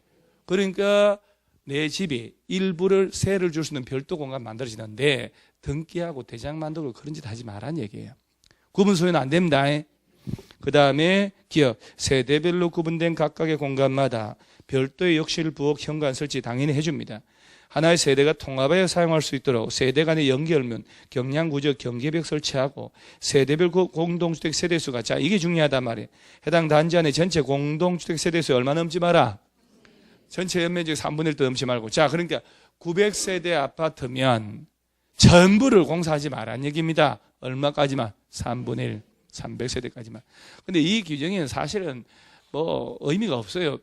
그러니까 내 집이 일부를 세를 줄 수 있는 별도 공간 만들어지는데 등기하고 대장 만들고 그런 짓 하지 말라는 얘기예요. 구분 소유는 안 됩니다. 그 다음에 기억 세대별로 구분된 각각의 공간마다 별도의 욕실, 부엌, 현관 설치 당연히 해줍니다. 하나의 세대가 통합하여 사용할 수 있도록 세대 간의 연결문, 경량구조, 경계벽 설치하고 세대별 공동주택 세대수가 이게 중요하단 말이에요. 해당 단지 안에 전체 공동주택 세대수 얼마 넘지 마라. 전체 연면적 3분의 1도 넘지 말고. 그러니까 900세대 아파트면 전부를 공사하지 말라는 얘기입니다. 얼마까지만? 3분의 1, 300세대까지만. 근데 이 규정에는 사실은 뭐 의미가 없어요.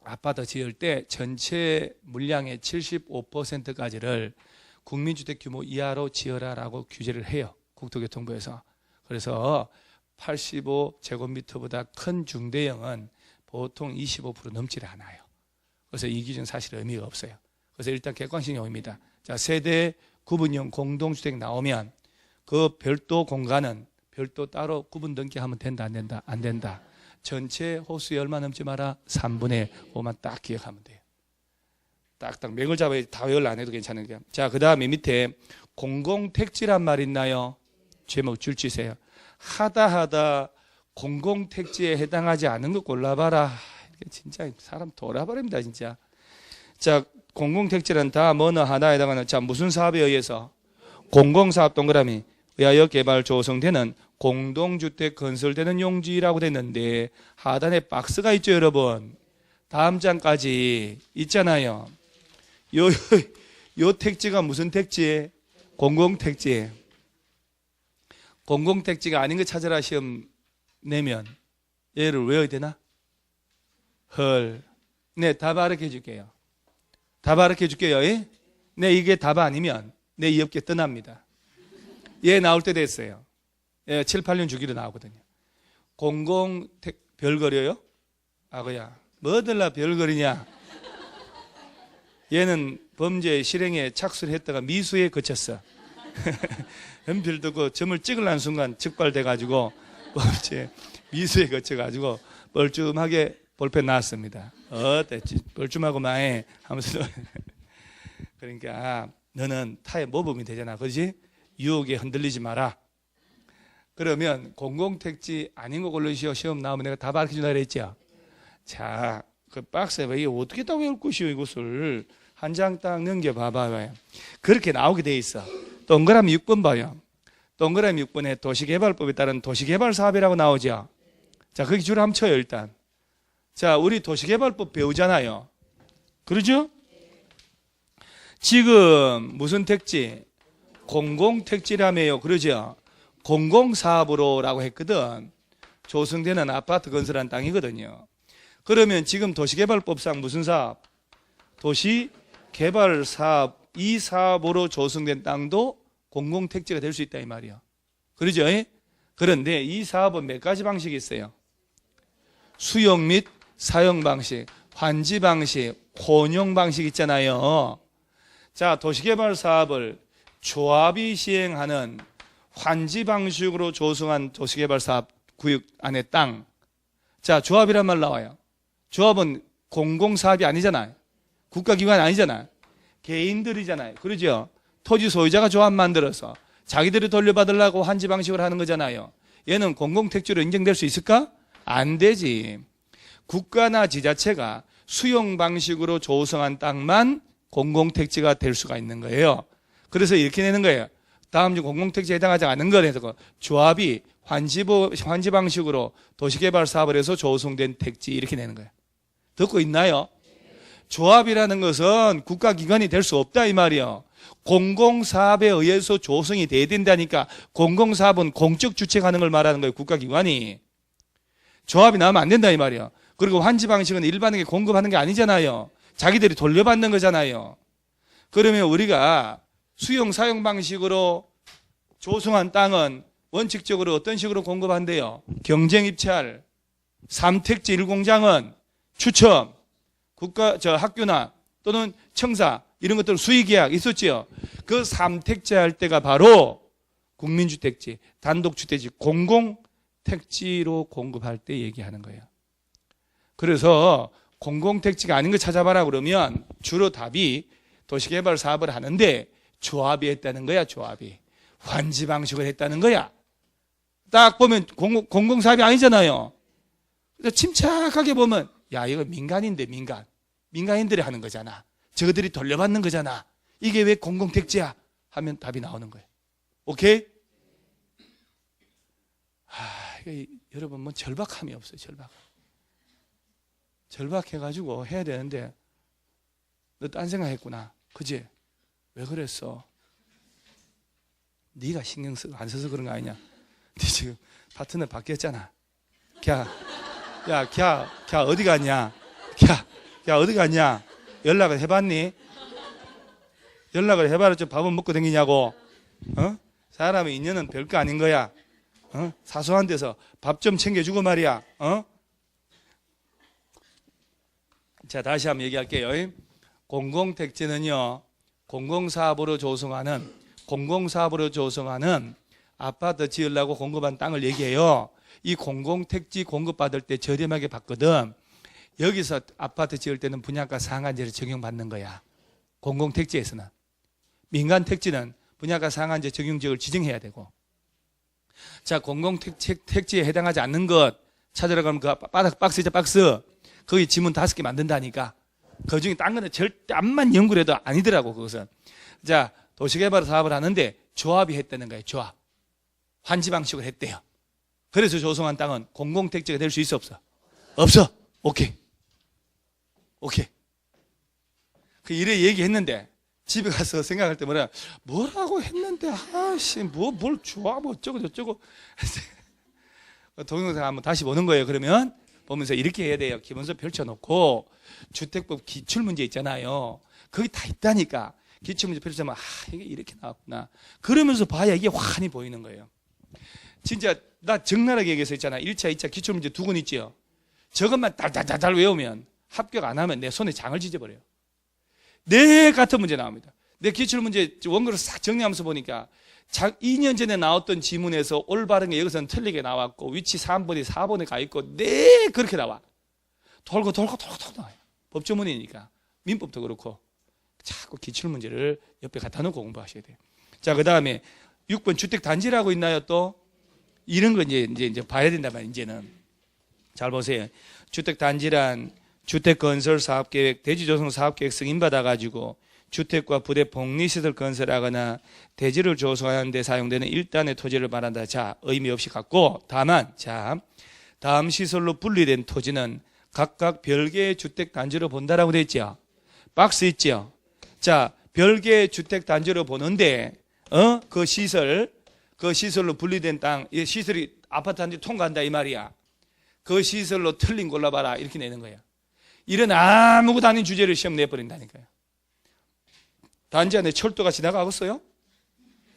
아파트 지을 때 전체 물량의 75%까지를 국민주택 규모 이하로 지어라라고 규제를 해요. 국토교통부에서. 그래서 85제곱미터보다 큰 중대형은 보통 25% 넘지 않아요. 그래서 이 기준 사실 의미가 없어요. 그래서 일단 객관식 용어입니다. 세대 구분형 공동주택 나오면 그 별도 공간은 별도 따로 구분 등기하면 된다, 안 된다? 안 된다. 전체 호수에 얼마 넘지 마라? 3분의 5만 딱 기억하면 돼요. 딱딱 맥을 잡아야 다 외울 안 해도 괜찮은 거예요. 그 다음에 밑에 공공택지란 말 있나요? 제목 줄치세요. 하다 공공택지에 해당하지 않은 거 골라봐라. 진짜 사람 돌아버립니다, 진짜. 공공택지란 다 뭐나 하나에 해당하는 무슨 사업에 의해서? 공공사업 동그라미 의하여 개발 조성되는 공동주택 건설되는 용지라고 됐는데 하단에 박스가 있죠, 여러분. 다음 장까지 있잖아요. 요 택지가 무슨 택지? 공공택지. 공공택지가 아닌 거 찾아라 시험 내면 얘를 외워야 되나? 네, 답 알려해 줄게요. 답 알려해 줄게요. 네, 이게 답 아니면 내 이 업계 떠납니다. 얘 나올 때 됐어요. 7, 8년 주기로 나오거든요. 별거려요? 아거야, 뭐들라 별거리냐? 얘는 범죄 실행에 착수를 했다가 미수에 그쳤어. 연필 듣고 점을 찍으려는 순간 적발돼가지고 범죄 미수에 그쳐가지고 뻘쭘하게 볼펜 나왔습니다. 어땠지? 뻘쭘하고 마에 하면서. 그러니까 너는 타의 모범이 되잖아. 그렇지? 유혹에 흔들리지 마라. 그러면 공공택지 아닌 거 고르시오. 시험 나오면 내가 다 가르쳐준다 그랬죠. 그 박스에 이게 어떻게 다 외울 것이오, 이것을. 한 장 딱 넘겨봐봐요. 그렇게 나오게 돼 있어. 동그라미 6번 봐요. 동그라미 6번에 도시개발법에 따른 도시개발사업이라고 나오죠. 자, 거기 줄 한번 쳐요, 일단. 자, 우리 도시개발법 배우잖아요. 그러죠? 지금 무슨 택지? 공공택지라며요. 그러죠? 공공사업으로라고 했거든. 조성되는 아파트 건설한 땅이거든요. 그러면 지금 도시개발법상 무슨 사업? 도시개발사업, 이 사업으로 조성된 땅도 공공택지가 될 수 있다 이 말이야. 그러죠? 그런데 이 사업은 몇 가지 방식이 있어요. 수용 및 사용 방식, 환지 방식, 혼용 방식 있잖아요. 자, 도시개발 사업을 조합이 시행하는 환지 방식으로 조성한 도시개발 사업 구역 안에 땅. 자, 조합이란 말 나와요. 조합은 공공사업이 아니잖아요. 국가기관 아니잖아요. 개인들이잖아요. 그러죠? 토지 소유자가 조합 만들어서 자기들이 돌려받으려고 환지 방식으로 하는 거잖아요. 얘는 공공택지로 인정될 수 있을까? 안 되지. 국가나 지자체가 수용 방식으로 조성한 땅만 공공택지가 될 수가 있는 거예요. 그래서 이렇게 내는 거예요. 다음 주 공공택지에 해당하지 않은 것에서 조합이 환지 방식으로 도시개발 사업을 해서 조성된 택지 이렇게 내는 거예요. 듣고 있나요? 조합이라는 것은 국가기관이 될 수 없다 이 말이에요. 공공사업에 의해서 조성이 돼야 된다니까. 공공사업은 공적 주체하는 걸 말하는 거예요. 국가기관이. 조합이 나오면 안 된다 이 말이에요. 그리고 환지 방식은 일반에게 공급하는 게 아니잖아요. 자기들이 돌려받는 거잖아요. 그러면 우리가 수용 사용 방식으로 조성한 땅은 원칙적으로 어떤 식으로 공급한대요? 경쟁 입찰, 3택지 1공장은 추첨, 학교나 또는 청사 이런 것들 수의계약 있었지요. 그 3택지 할 때가 바로 국민주택지, 단독주택지, 공공택지로 공급할 때 얘기하는 거예요. 그래서 공공택지가 아닌 거 찾아봐라 그러면 주로 답이 도시개발 사업을 하는데 조합이 했다는 거야. 조합이 환지 방식을 했다는 거야. 딱 보면 공공사업이 아니잖아요. 그래서 침착하게 보면 야 이거 민간인데 민간인들이 하는 거잖아. 저들이 돌려받는 거잖아. 이게 왜 공공택지야? 하면 답이 나오는 거예요. 오케이? 여러분 뭐 절박함이 없어요. 절박해가지고 해야 되는데 너 딴 생각했구나. 그지? 왜 그랬어? 네가 신경 안 써서 그런 거 아니냐? 네 지금 파트너 바뀌었잖아. 걔 어디 갔냐? 걔 어디 갔냐? 연락을 해봤니? 연락을 해봐라. 좀 밥은 먹고 다니냐고. 사람의 인연은 별거 아닌 거야. 사소한 데서 밥 좀 챙겨주고 말이야. 자, 다시 한번 얘기할게요. 공공택지는요, 공공사업으로 조성하는 아파트 지으려고 공급한 땅을 얘기해요. 이 공공택지 공급받을 때 저렴하게 받거든. 여기서 아파트 지을 때는 분양가 상한제를 적용받는 거야. 공공택지에서는. 민간택지는 분양가 상한제 적용지역을 지정해야 되고. 자, 공공택지에 해당하지 않는 것 찾으러 가면 그 박스 있죠, 박스. 거기 지문 5개 만든다니까. 그 중에 딴 거는 절대 암만 연구를 해도 아니더라고, 그것은. 자, 도시개발 사업을 하는데 조합이 했다는 거예요, 조합. 환지 방식을 했대요. 그래서 조성한 땅은 공공택지가 될 수 있어, 없어? 없어. 오케이. 이래 얘기했는데 집에 가서 생각할 때 뭐라고 했는데 뭘 조합 어쩌고 저쩌고. 동영상 한번 다시 보는 거예요. 그러면 보면서 이렇게 해야 돼요. 기본서 펼쳐놓고 주택법 기출문제 있잖아요. 거기 다 있다니까. 기출문제 펼쳐보면 이게 이렇게 나왔구나. 그러면서 봐야 이게 환히 보이는 거예요. 진짜 나 적나라하게 얘기해서 있잖아. 1차, 2차 기출문제 2권 있지요. 저것만 달달달달 외우면 합격 안 하면 내 손에 장을 찢어버려요. 내 같은 문제 나옵니다. 내 기출문제 원고를 싹 정리하면서 보니까 2년 전에 나왔던 지문에서 올바른 게 여기서는 틀리게 나왔고 위치 3번이 4번에 가 있고 그렇게 나와. 돌고 나와요. 법조문이니까. 민법도 그렇고 자꾸 기출문제를 옆에 갖다 놓고 공부하셔야 돼요. 자, 그 다음에 6번 주택단지라고 있나요 또? 이런 거 이제 봐야 된단 말이에요. 이제는. 잘 보세요. 주택단지란 주택건설 사업계획, 대지조성 사업계획 승인받아가지고 주택과 부대 복리시설 건설하거나 대지를 조성하는 데 사용되는 일단의 토지를 말한다. 자, 의미 없이 갖고, 다만 자, 다음 시설로 분리된 토지는 각각 별개의 주택 단지로 본다라고 돼 있죠. 박스 있죠. 자, 별개의 주택 단지로 보는데 그 시설로 분리된 땅, 이 시설이 아파트 단지 통과한다 이 말이야. 그 시설로 틀린 골라봐라 이렇게 내는 거야. 이런 아무것도 아닌 주제를 시험 내버린다니까요. 단지 안에 철도가 지나가겠어요?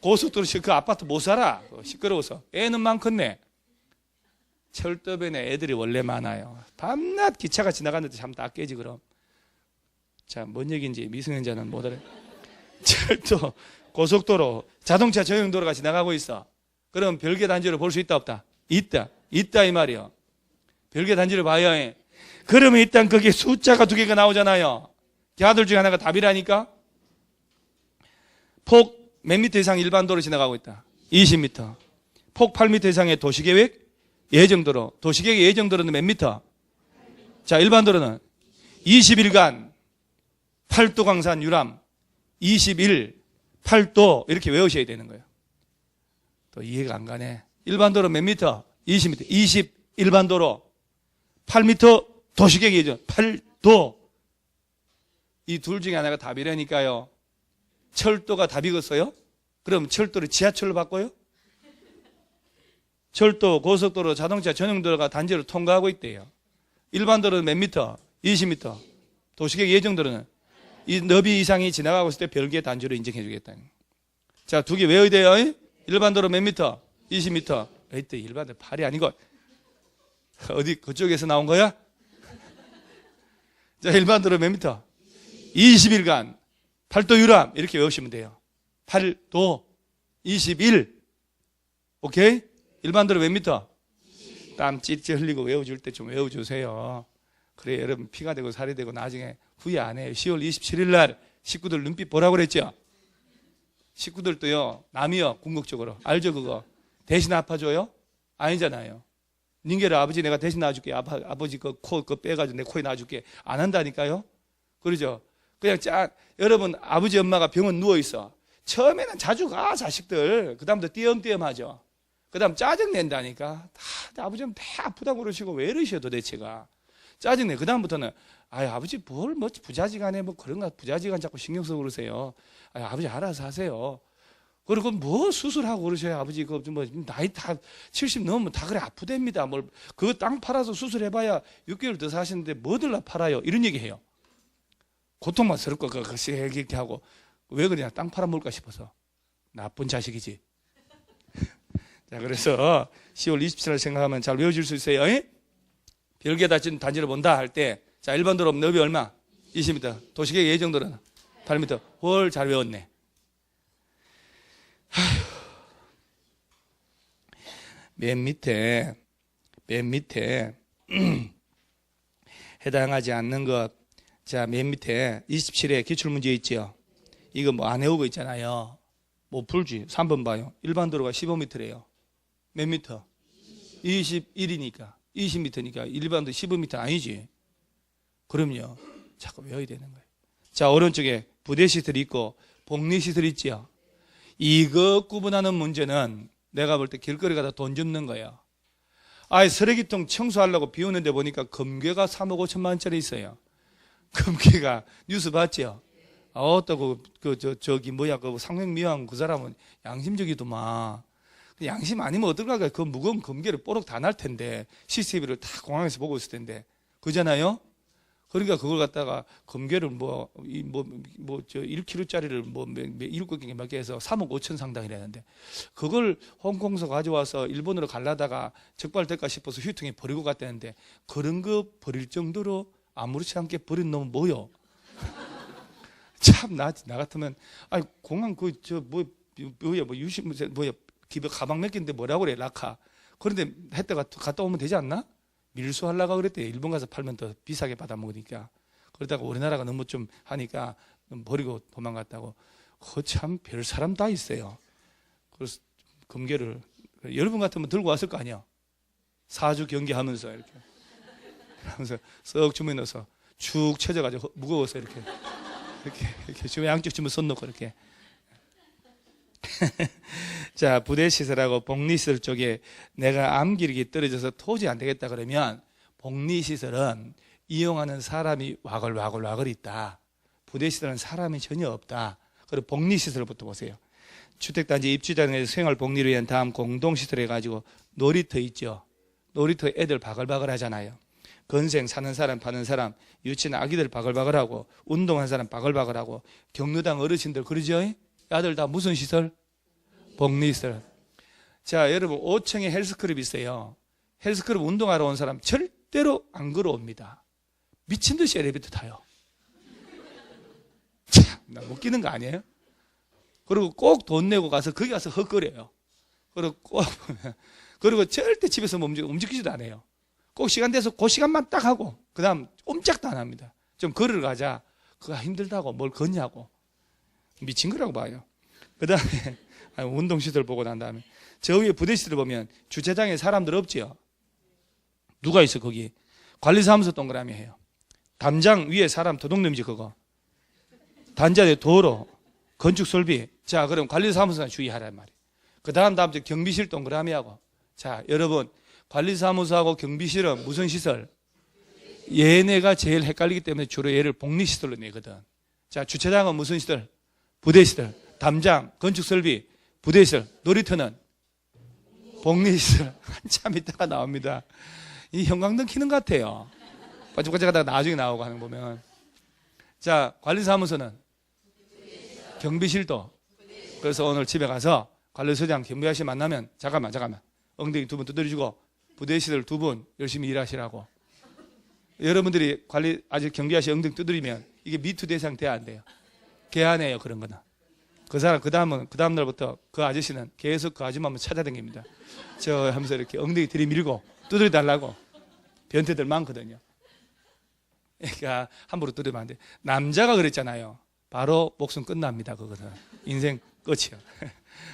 고속도로 그 아파트 못 살아. 시끄러워서. 애는 많겠네. 철도변에 애들이 원래 많아요. 밤낮 기차가 지나가는데 잠 다 깨지 그럼. 자, 뭔 얘기인지 미성년자는 못 알아. 철도, 고속도로, 자동차 전용도로가 지나가고 있어. 그럼 별개 단지를 볼 수 있다 없다? 있다 이 말이요. 별개 단지를 봐야 해. 그러면 일단 거기에 숫자가 2개가 나오잖아요. 걔들 중에 하나가 답이라니까. 폭 몇 미터 이상 일반 도로 지나가고 있다. 20m. 폭 8m 이상의 도시계획 예정도로. 도시계획 예정도로는 몇 미터? 자, 일반 도로는 21간 8도 강산 유람 21 8도 이렇게 외우셔야 되는 거예요. 또 이해가 안 가네. 일반 도로 몇 미터? 20m. 20 일반 도로 8m 도시계획 예정 8도. 이 둘 중에 하나가 답이라니까요. 철도가 답이겠어요? 그럼 철도를 지하철로 바꿔요? 철도, 고속도로, 자동차 전용도로가 단지를 통과하고 있대요. 일반 도로는 몇 미터? 20m. 도시계획 예정도로는 이 너비 이상이 지나가고 있을 때 별개의 단지로 인정해 주겠다. 자, 2개 외워야 돼요. 일반 도로 몇 미터? 20m. 에이또 일반 도로 8이 아니고 어디 그쪽에서 나온 거야? 자, 일반 도로 몇 미터? 21간 8도 유람 이렇게 외우시면 돼요. 8도 21. 오케이? 일반 도로 몇 미터? 땀 찔찔 흘리고 외워줄 때 좀 외워주세요. 그래 여러분 피가 되고 살이 되고 나중에 후회 안 해요. 10월 27일 날 식구들 눈빛 보라고 그랬죠? 식구들도요. 남이요. 궁극적으로. 알죠 그거? 대신 아파줘요? 아니잖아요. 닌게를 아버지 내가 대신 놔줄게. 아버지 그 코 빼가지고 내 코에 놔줄게. 안 한다니까요? 그러죠? 그냥 여러분 아버지 엄마가 병원 누워있어. 처음에는 자주 가 자식들. 그 다음부터 띄엄띄엄 하죠. 그 다음 짜증낸다니까. 아버지 엄마 다 아프다고 그러시고 왜 이러셔 도대체가. 짜증내. 그 다음부터는 아버지 뭘 부자지간에 그런 거 부자지간 자꾸 신경 쓰고 그러세요. 아버지 알아서 하세요. 그리고 뭐 수술하고 그러셔요. 아버지 나이 다 70 넘으면 다 그래 아프답니다. 그거 땅 팔아서 수술해봐야 6개월 더 사시는데 뭐들라 팔아요. 이런 얘기해요. 고통만 스럽고 이렇게 하고 왜 그러냐 땅 팔아먹을까 싶어서. 나쁜 자식이지. 자, 그래서 10월 27일 생각하면 잘 외워질 수 있어요. 별개 단지를 본다 할 때, 자, 일반 도로 너비 얼마? 20m. 도시계획 예정도로는 8m. 헐, 잘 외웠네. 맨 밑에 해당하지 않는 것. 자, 맨 밑에 27회 기출문제 있지요. 이거 안 외우고 있잖아요. 풀지. 3번 봐요. 일반 도로가 15m래요. 몇 미터? 21이니까. 20m니까 일반도 15m 아니지. 그럼요. 자꾸 외워야 되는 거예요. 자, 오른쪽에 부대시설이 있고 복리시설이 있지요. 이거 구분하는 문제는 내가 볼 때 길거리 가다 돈 줍는 거예요. 쓰레기통 청소하려고 비우는데 보니까 금괴가 3억 5천만 원짜리 있어요. 금괴가 뉴스 봤죠? 어떠고 그 상명미왕 그 사람은 양심적이더만. 양심 아니면 어떨까? 그 무거운 금괴를 뽀록 다 날 텐데 CCTV를 다 공항에서 보고 있을 텐데 그잖아요. 그러니까 그걸 갖다가 금괴를 1kg짜리를 7개 몇 개 해서 3억 5천 상당이라는데 그걸 홍콩에서 가져와서 일본으로 가려다가 적발될까 싶어서 휴통에 버리고 갔다는데 그런 거 버릴 정도로 아무렇지 않게 버린 놈은 뭐요? 참 나 같으면 공항 가방 몇 개인데 뭐라고 그래 라카. 그런데 했다가 갔다 오면 되지 않나? 밀수하려고 그랬대. 일본 가서 팔면 더 비싸게 받아 먹으니까. 그러다가 우리나라가 너무 좀 하니까 버리고 도망갔다고. 참 별 사람 다 있어요. 그래서 금괴를 여러분 같으면 들고 왔을 거 아니야. 사주 경기하면서 이렇게 하면서 썩 주머니에 넣어서 축 쳐져가지고 무거워서 이렇게 이렇게 좀 양쪽 주면 손 놓고 이렇게. 자, 부대시설하고 복리시설 쪽에 내가 암기력이 떨어져서 도저히 안 되겠다 그러면 복리시설은 이용하는 사람이 와글와글 있다. 부대시설은 사람이 전혀 없다. 그리고 복리시설부터 보세요. 주택단지 입주자등에서 생활복리를 위한 다음 공동시설 해가지고 놀이터 있죠. 놀이터 애들 바글바글 하잖아요. 건생 사는 사람 파는 사람, 유치원 아기들 바글바글하고 운동하는 사람 바글바글하고 경로당 어르신들 그러죠? 아들 다 무슨 시설? 복리시설. 자, 여러분 5층에 헬스클럽이 있어요. 헬스클럽 운동하러 온 사람 절대로 안 걸어옵니다. 미친 듯이 엘리베이터 타요. 참, 나 웃기는 거 아니에요? 그리고 꼭 돈 내고 가서 거기 가서 헛거려요. 그리고 절대 집에서 움직이지도 않아요. 꼭 시간 돼서 그 시간만 딱 하고 그 다음 옴짝도 안 합니다. 좀 걸으러 가자. 그거 힘들다고 뭘 걷냐고. 미친 거라고 봐요. 그 다음에 운동시설 보고 난 다음에 저 위에 부대시설 보면 주차장에 사람들 없지요. 누가 있어 거기. 관리사무소 동그라미 해요. 담장 위에 사람 도둑놈이지 그거. 단자대 도로 건축설비. 자, 그럼 관리사무소나 주의하란 말이에요. 그 다음 경비실 동그라미 하고. 자, 여러분 관리사무소하고 경비실은 무슨 시설? 얘네가 제일 헷갈리기 때문에 주로 얘를 복리시설로 내거든. 자, 주차장은 무슨 시설? 부대시설. 담장, 건축설비, 부대시설. 놀이터는 복리시설. 한참 있다가 나옵니다. 이 형광등 켜는 것 같아요. 반짝반짝하다가 나중에 나오고 하는 거 보면. 자, 관리사무소는 경비실도. 그래서 오늘 집에 가서 관리소장 경비아저씨 만나면 잠깐만 엉덩이 2분 두드려주고 부대시설 2분 열심히 일하시라고. 여러분들이 아직 경비아저씨 엉덩이 두드리면 이게 미투 대상 돼야 안 돼요. 개안해요 그런 거는. 그 사람 그 다음 날부터 그 아저씨는 계속 그 아줌마 한번 찾아다닙니다. 저 하면서 이렇게 엉덩이 들이밀고 두드려 달라고. 변태들 많거든요. 그러니까 함부로 두드리면 안 돼. 남자가 그랬잖아요. 바로 목숨 끝납니다. 그거는 인생 끝이요.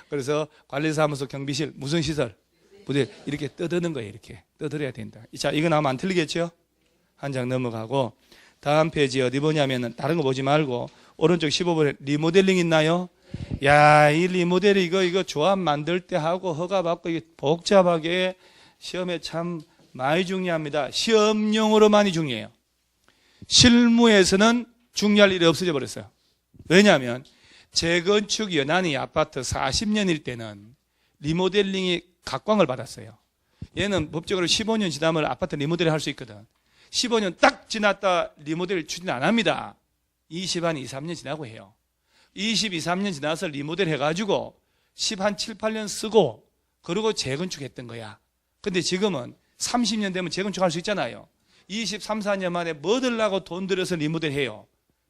그래서 관리사무소 경비실 무슨 시설? 부대 이렇게 떠드는 거예요. 이렇게 떠들어야 된다. 자, 이거 나오면 안 틀리겠죠? 한 장 넘어가고 다음 페이지 어디 보냐면은 다른 거 보지 말고 오른쪽 15번에 리모델링 있나요? 야, 이 리모델 이거 조합 만들 때 하고 허가 받고 이게 복잡하게 시험에 참 많이 중요합니다. 시험용으로 많이 중요해요. 실무에서는 중요할 일이 없어져 버렸어요. 왜냐하면 재건축 연한이 아파트 40년일 때는 리모델링이 각광을 받았어요. 얘는 법적으로 15년 지나면 아파트 리모델링 할 수 있거든. 15년 딱 지났다 리모델 추진 안 합니다. 20한 2, 3년 지나고 해요. 22, 3년 지나서 리모델 해가지고 10한 7, 8년 쓰고 그러고 재건축했던 거야. 근데 지금은 30년 되면 재건축할 수 있잖아요. 23, 4년 만에 뭐 들라고 돈 들여서 리모델 해요.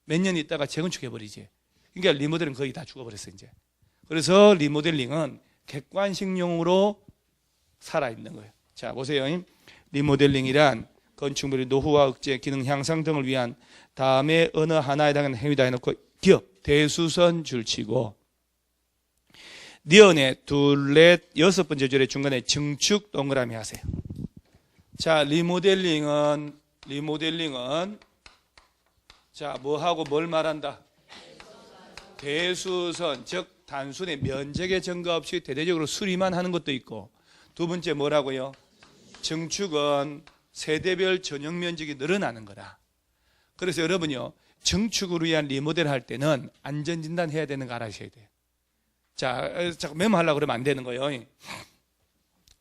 몇 년 있다가 재건축해버리지. 그러니까 리모델은 거의 다 죽어버렸어 이제. 그래서 리모델링은 객관식용으로 살아있는 거예요. 자, 보세요. 리모델링이란 건축물의 노후화 억제, 기능 향상 등을 위한 다음에 어느 하나에 해당하는 행위다 해놓고 기업, 대수선 줄치고 니은에 둘, 넷, 6번째 줄에 중간에 증축 동그라미 하세요. 자, 리모델링은 자, 뭐하고 뭘 말한다? 대수선, 즉 단순히 면적의 증가 없이 대대적으로 수리만 하는 것도 있고, 두 번째 뭐라고요? 증축은 세대별 전용 면적이 늘어나는 거다. 그래서 여러분요, 증축을 위한 리모델 할 때는 안전진단 해야 되는 거 알아셔야 돼요. 자, 자꾸 메모하려고 그러면 안 되는 거예요.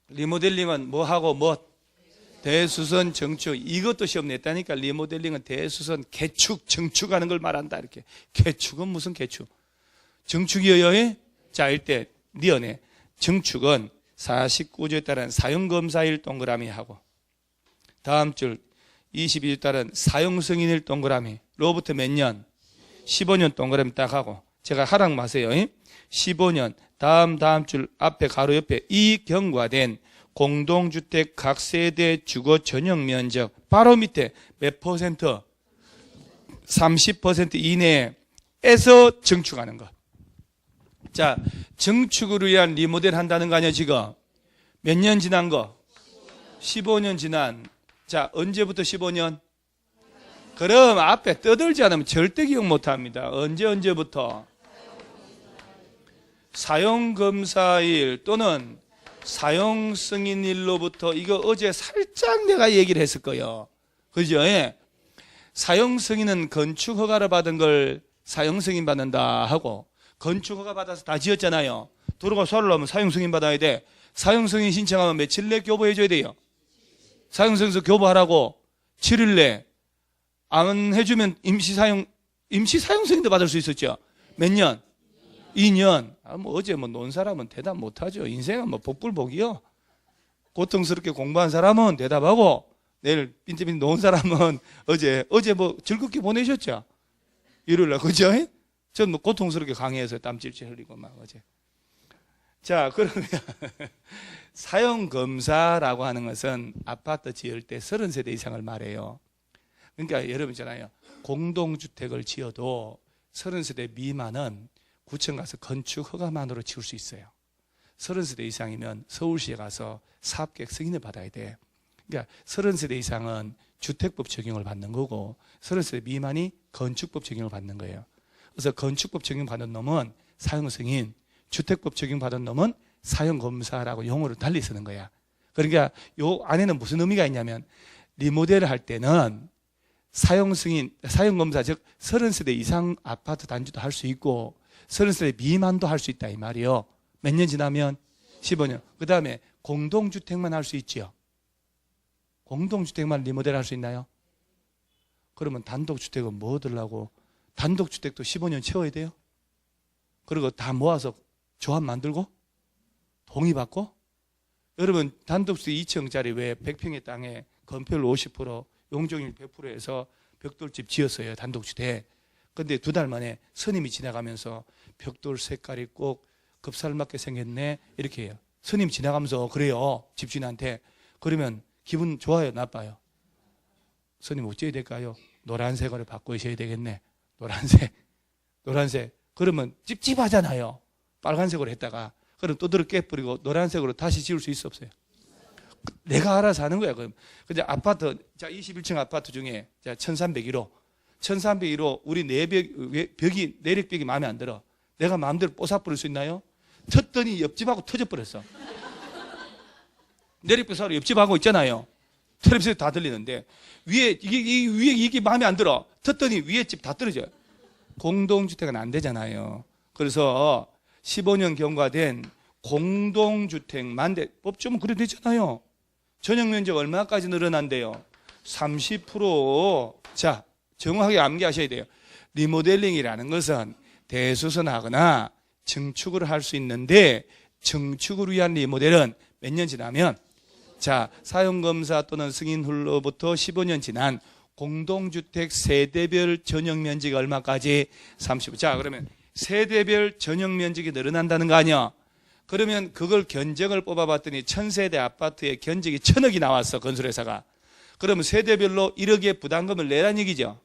리모델링은 뭐하고 뭐? 대수선, 증축. 이것도 시험 냈다니까. 리모델링은 대수선, 개축, 증축하는 걸 말한다. 이렇게. 개축은 무슨 개축? 증축이에요. 자, 이때 니은에 증축은 49조에 따른 사용검사일 동그라미 하고, 다음 줄 22조에 따른 사용승인일 동그라미, 로부터 몇 년? 15년 동그라미 딱 하고, 제가 하락 마세요. 15년, 다음 줄 앞에 가로 옆에 이 경과된 공동주택 각 세대 주거 전용 면적, 바로 밑에 몇 퍼센트? 30% 이내에서 증축하는 것. 자, 증축을 위한 리모델 한다는 거 아니야, 지금? 몇 년 지난 거? 15년 지난. 자, 언제부터 15년? 그럼 앞에 떠들지 않으면 절대 기억 못합니다. 언제부터? 사용검사일 또는 사용승인일로부터. 이거 어제 살짝 내가 얘기를 했을 거예요. 그죠? 예. 사용승인은 건축허가를 받은 걸 사용승인 받는다 하고, 건축허가 받아서 다 지었잖아요. 도로가 수하려면 사용승인 받아야 돼. 사용승인 신청하면 며칠 내 교부해줘야 돼요? 사용승인서 교부하라고 7일 내. 안 해주면 임시사용승인도 받을 수 있었죠. 몇 년? 2년. 어제 논 사람은 대답 못하죠. 인생은 복불복이요. 고통스럽게 공부한 사람은 대답하고, 내일 빈티빈 놓은 사람은 어제 즐겁게 보내셨죠? 일요일날, 그죠? 전 고통스럽게 강의해서 땀 찔찔 흘리고 막 어제. 자, 그러면 사용검사라고 하는 것은 아파트 지을 때 30세대 이상을 말해요. 그러니까 여러분 있잖아요. 공동주택을 지어도 30세대 미만은 구청 가서 건축 허가만으로 지을 수 있어요. 30세대 이상이면 서울시에 가서 사업계획 승인을 받아야 돼. 그러니까 30세대 이상은 주택법 적용을 받는 거고 30세대 미만이 건축법 적용을 받는 거예요. 그래서 건축법 적용 받은 놈은 사용승인, 주택법 적용 받은 놈은 사용검사라고 용어를 달리 쓰는 거야. 그러니까 요 안에는 무슨 의미가 있냐면 리모델을 할 때는 사용승인, 사용검사, 즉 30세대 이상 아파트 단지도 할 수 있고 30세대 미만도 할 수 있다 이 말이요. 몇 년 지나면? 15년. 그 다음에 공동주택만 할 수 있지요. 공동주택만 리모델 할 수 있나요? 그러면 단독주택은 뭐 들라고? 단독주택도 15년 채워야 돼요? 그리고 다 모아서 조합 만들고? 동의받고? 여러분 단독주택 2층짜리 왜 100평의 땅에 건폐율 50%, 용적률 100%에서 벽돌집 지었어요. 단독주택. 근데 2달 만에 스님이 지나가면서 벽돌 색깔이 꼭 급살맞게 생겼네 이렇게 해요. 스님 지나가면서 그래요. 집주인한테. 그러면 기분 좋아요? 나빠요? 스님 어찌해야 될까요? 노란색으로 바꾸셔야 되겠네. 노란색. 그러면 찝찝하잖아요. 빨간색으로 했다가. 그럼 또들어 깨뿌리고 노란색으로 다시 지을 수 있어 없어요? 내가 알아서 하는 거야. 그럼. 근데 아파트, 자, 21층 아파트 중에, 자, 1301호. 1301호, 우리 내력벽이 마음에 안 들어. 내가 마음대로 뽀사 뿌릴 수 있나요? 텄더니 옆집하고 터져버렸어. 내력벽 사로 옆집하고 있잖아요. 텔레비전에 다 들리는데, 이게 마음에 안 들어. 텄더니 위에 집 다 떨어져요. 공동주택은 안 되잖아요. 그래서 15년 경과된 공동주택만 법조문 그래도 되잖아요. 전용면적 얼마까지 늘어난대요? 30%. 자, 정확하게 암기하셔야 돼요. 리모델링이라는 것은 대수선하거나 증축을 할 수 있는데 증축을 위한 리모델은 몇 년 지나면 자, 사용검사 또는 승인후로부터 15년 지난 공동주택 세대별 전용면적이 얼마까지? 30%. 자, 그러면 세대별 전용면적이 늘어난다는 거 아니야? 그러면 그걸 견적을 뽑아봤더니 1000세대 아파트의 견적이 1000억이 나왔어. 건설회사가. 그러면 세대별로 1억의 부담금을 내란 얘기죠.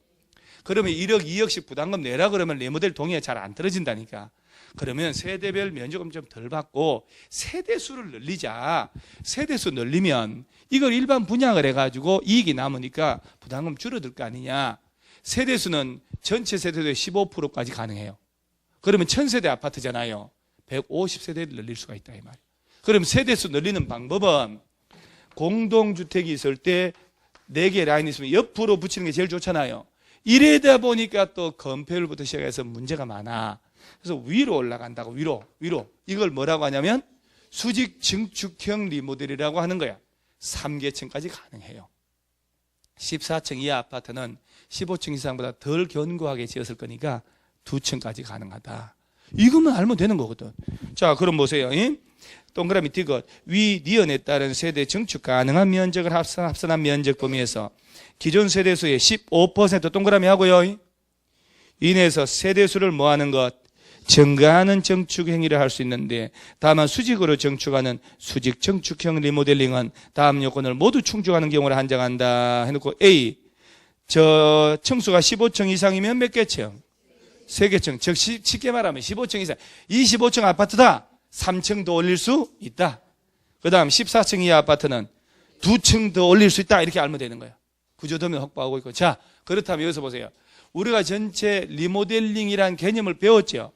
그러면 1억, 2억씩 부담금 내라 그러면 리모델 동의가 잘 안 떨어진다니까. 그러면 세대별 면적은 좀 덜 받고 세대수를 늘리자. 세대수 늘리면 이걸 일반 분양을 해가지고 이익이 남으니까 부담금 줄어들 거 아니냐. 세대수는 전체 세대수의 15%까지 가능해요. 그러면 1000세대 아파트잖아요. 150세대를 늘릴 수가 있다 이 말이에요. 그럼 세대수 늘리는 방법은 공동주택이 있을 때 4개 라인이 있으면 옆으로 붙이는 게 제일 좋잖아요. 이래다 보니까 또 건폐율부터 시작해서 문제가 많아. 그래서 위로 올라간다고. 위로. 이걸 뭐라고 하냐면 수직 증축형 리모델이라고 하는 거야. 3계층까지 가능해요. 14층 이하 아파트는 15층 이상보다 덜 견고하게 지었을 거니까 2층까지 가능하다. 이것만 알면 되는 거거든. 자, 그럼 보세요. 동그라미 디귿. 위 니은에 따른 세대 증축 가능한 면적을 합산한 면적 범위에서 기존 세대수의 15% 동그라미 하고요. 이내에서 세대수를 뭐하는 것? 증가하는 증축 행위를 할 수 있는데 다만 수직으로 증축하는 수직 증축형 리모델링은 다음 요건을 모두 충족하는 경우를 한정한다 해놓고 A. 저 층수가 15층 이상이면 몇 개층? 3개층. 즉 쉽게 말하면 15층 이상. 25층 아파트다. 3층 더 올릴 수 있다. 그 다음 14층 이하 아파트는 2층 더 올릴 수 있다. 이렇게 알면 되는 거예요. 구조도면 확보하고 있고. 자, 그렇다면 여기서 보세요. 우리가 전체 리모델링이란 개념을 배웠죠.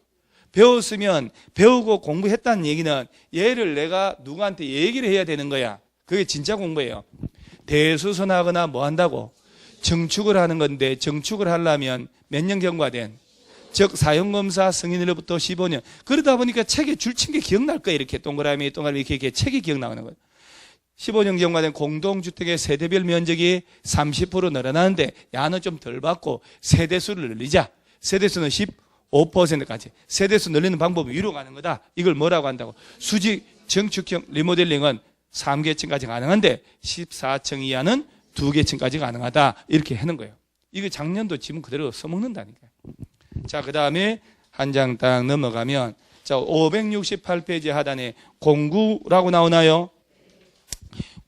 배웠으면 배우고 공부했다는 얘기는 얘를 내가 누구한테 얘기를 해야 되는 거야. 그게 진짜 공부예요. 대수선하거나 뭐 한다고? 정축을 하는 건데 정축을 하려면 몇 년 경과된? 즉 사용검사 승인으로부터 15년. 그러다 보니까 책에 줄친 게 기억날 거예요. 이렇게 동그라미 이렇게 책이 기억나는 거예요. 15년 경과된 공동주택의 세대별 면적이 30% 늘어나는데 야는 좀 덜 받고 세대수를 늘리자. 세대수는 15%까지. 세대수 늘리는 방법은 위로 가는 거다. 이걸 뭐라고 한다고? 수직 정축형 리모델링은 3계층까지 가능한데 14층 이하는 2계층까지 가능하다. 이렇게 하는 거예요. 이거 작년도 지금 그대로 써먹는다니까요. 자, 그 다음에 한 장 딱 넘어가면 자 568페이지 하단에 공구라고 나오나요?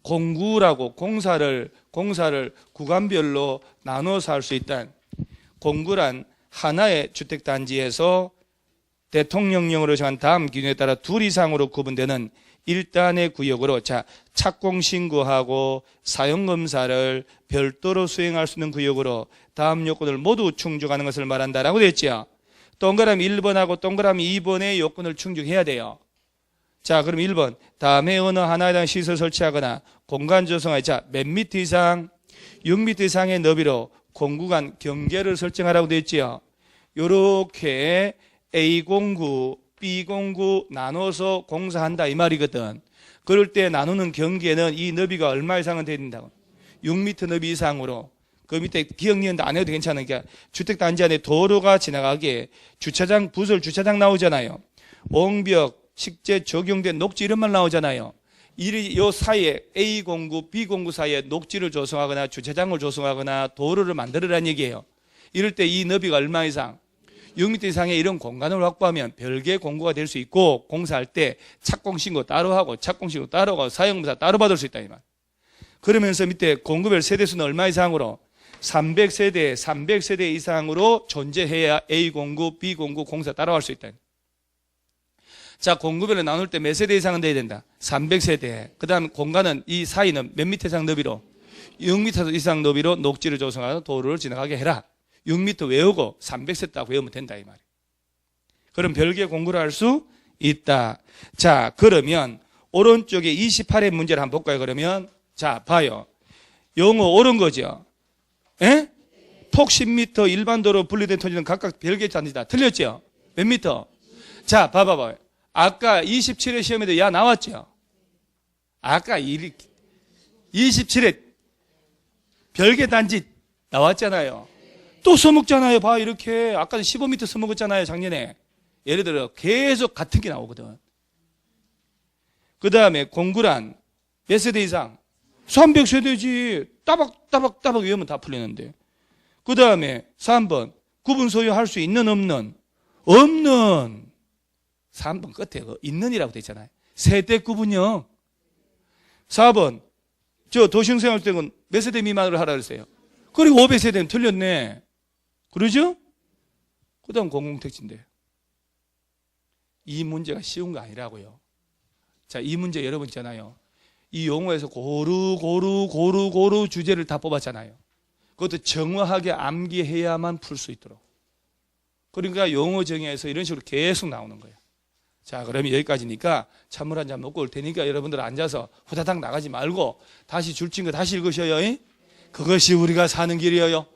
공구라고 공사를 구간별로 나눠서 할 수 있다는 공구란 하나의 주택단지에서 대통령령으로 정한 다음 기준에 따라 둘 이상으로 구분되는 1단의 구역으로 자 착공신고하고 사용검사를 별도로 수행할 수 있는 구역으로 다음 요건을 모두 충족하는 것을 말한다라고 됐죠. 동그라미 1번하고 동그라미 2번의 요건을 충족해야 돼요. 자, 그럼 1번 다음에 어느 하나에 대한 시설 설치하거나 공간 조성하여 자 몇 미터 이상 6미터 이상의 너비로 공구간 경계를 설정하라고 됐지요. 요렇게 A 공구, B 공구 나눠서 공사한다 이 말이거든. 그럴 때 나누는 경계는 이 너비가 얼마 이상은 돼야 된다고? 6미터 너비 이상으로. 그 밑에 기억니은 안 해도 괜찮으니까 주택단지 안에 도로가 지나가기에 주차장, 부설 주차장 나오잖아요. 옹벽, 식재 적용된 녹지 이런 말 나오잖아요. 이 사이에 A 공구, B 공구 사이에 녹지를 조성하거나 주차장을 조성하거나 도로를 만들으라는 얘기예요. 이럴 때 이 너비가 얼마 이상? 6m 이상의 이런 공간을 확보하면 별개 공구가 될 수 있고 공사할 때 착공신고 따로 하고 착공신고 따로 하고 사용검사 따로 받을 수 있다 이 말. 그러면서 밑에 공구별 세대수는 얼마 이상으로? 300세대 이상으로 존재해야 A 공구, B 공구 공사 따로 할 수 있다. 자, 공구별로 나눌 때 몇 세대 이상은 돼야 된다? 300세대. 그 다음 공간은 이 사이는 몇 미터 이상 너비로? 6m 이상 너비로 녹지를 조성하고 도로를 지나가게 해라. 6m 외우고 300세대 딱 외우면 된다 이 말이에요. 그럼 별개 공구를 할 수 있다. 자, 그러면 오른쪽에 28의 문제를 한번 볼까요? 그러면 자, 봐요. 영어 옳은 거죠? 예? 폭 10m 일반도로 분리된 토지는 각각 별개 단지다. 틀렸죠? 몇 미터? 자, 봐봐봐요. 아까 27회 시험에도 야 나왔죠? 아까 27회 별개 단지 나왔잖아요. 또 써먹잖아요. 봐, 이렇게. 아까 15m 써먹었잖아요, 작년에. 예를 들어, 계속 같은 게 나오거든. 그 다음에 공구란 몇 세대 이상? 300세대지. 따박따박 외우면 다 풀리는데. 그 다음에 3번. 구분 소유할 수 있는, 없는? 없는. 3번 끝에 그 있는이라고 돼 있잖아요. 세대 구분요. 4번. 저 도시생활 때는 몇 세대 미만으로 하라 그랬어요. 그리고 500세대는 틀렸네. 그러죠? 그 다음 공공택지인데. 이 문제가 쉬운 거 아니라고요. 자, 이 문제 여러분 있잖아요. 이 용어에서 고루 주제를 다 뽑았잖아요. 그것도 정확하게 암기해야만 풀 수 있도록. 그러니까 용어 정의에서 이런 식으로 계속 나오는 거예요. 자, 그러면 여기까지니까 찬물 한 잔 먹고 올 테니까 여러분들 앉아서 후다닥 나가지 말고 다시 줄친 거 다시 읽으셔요. 그것이 우리가 사는 길이에요.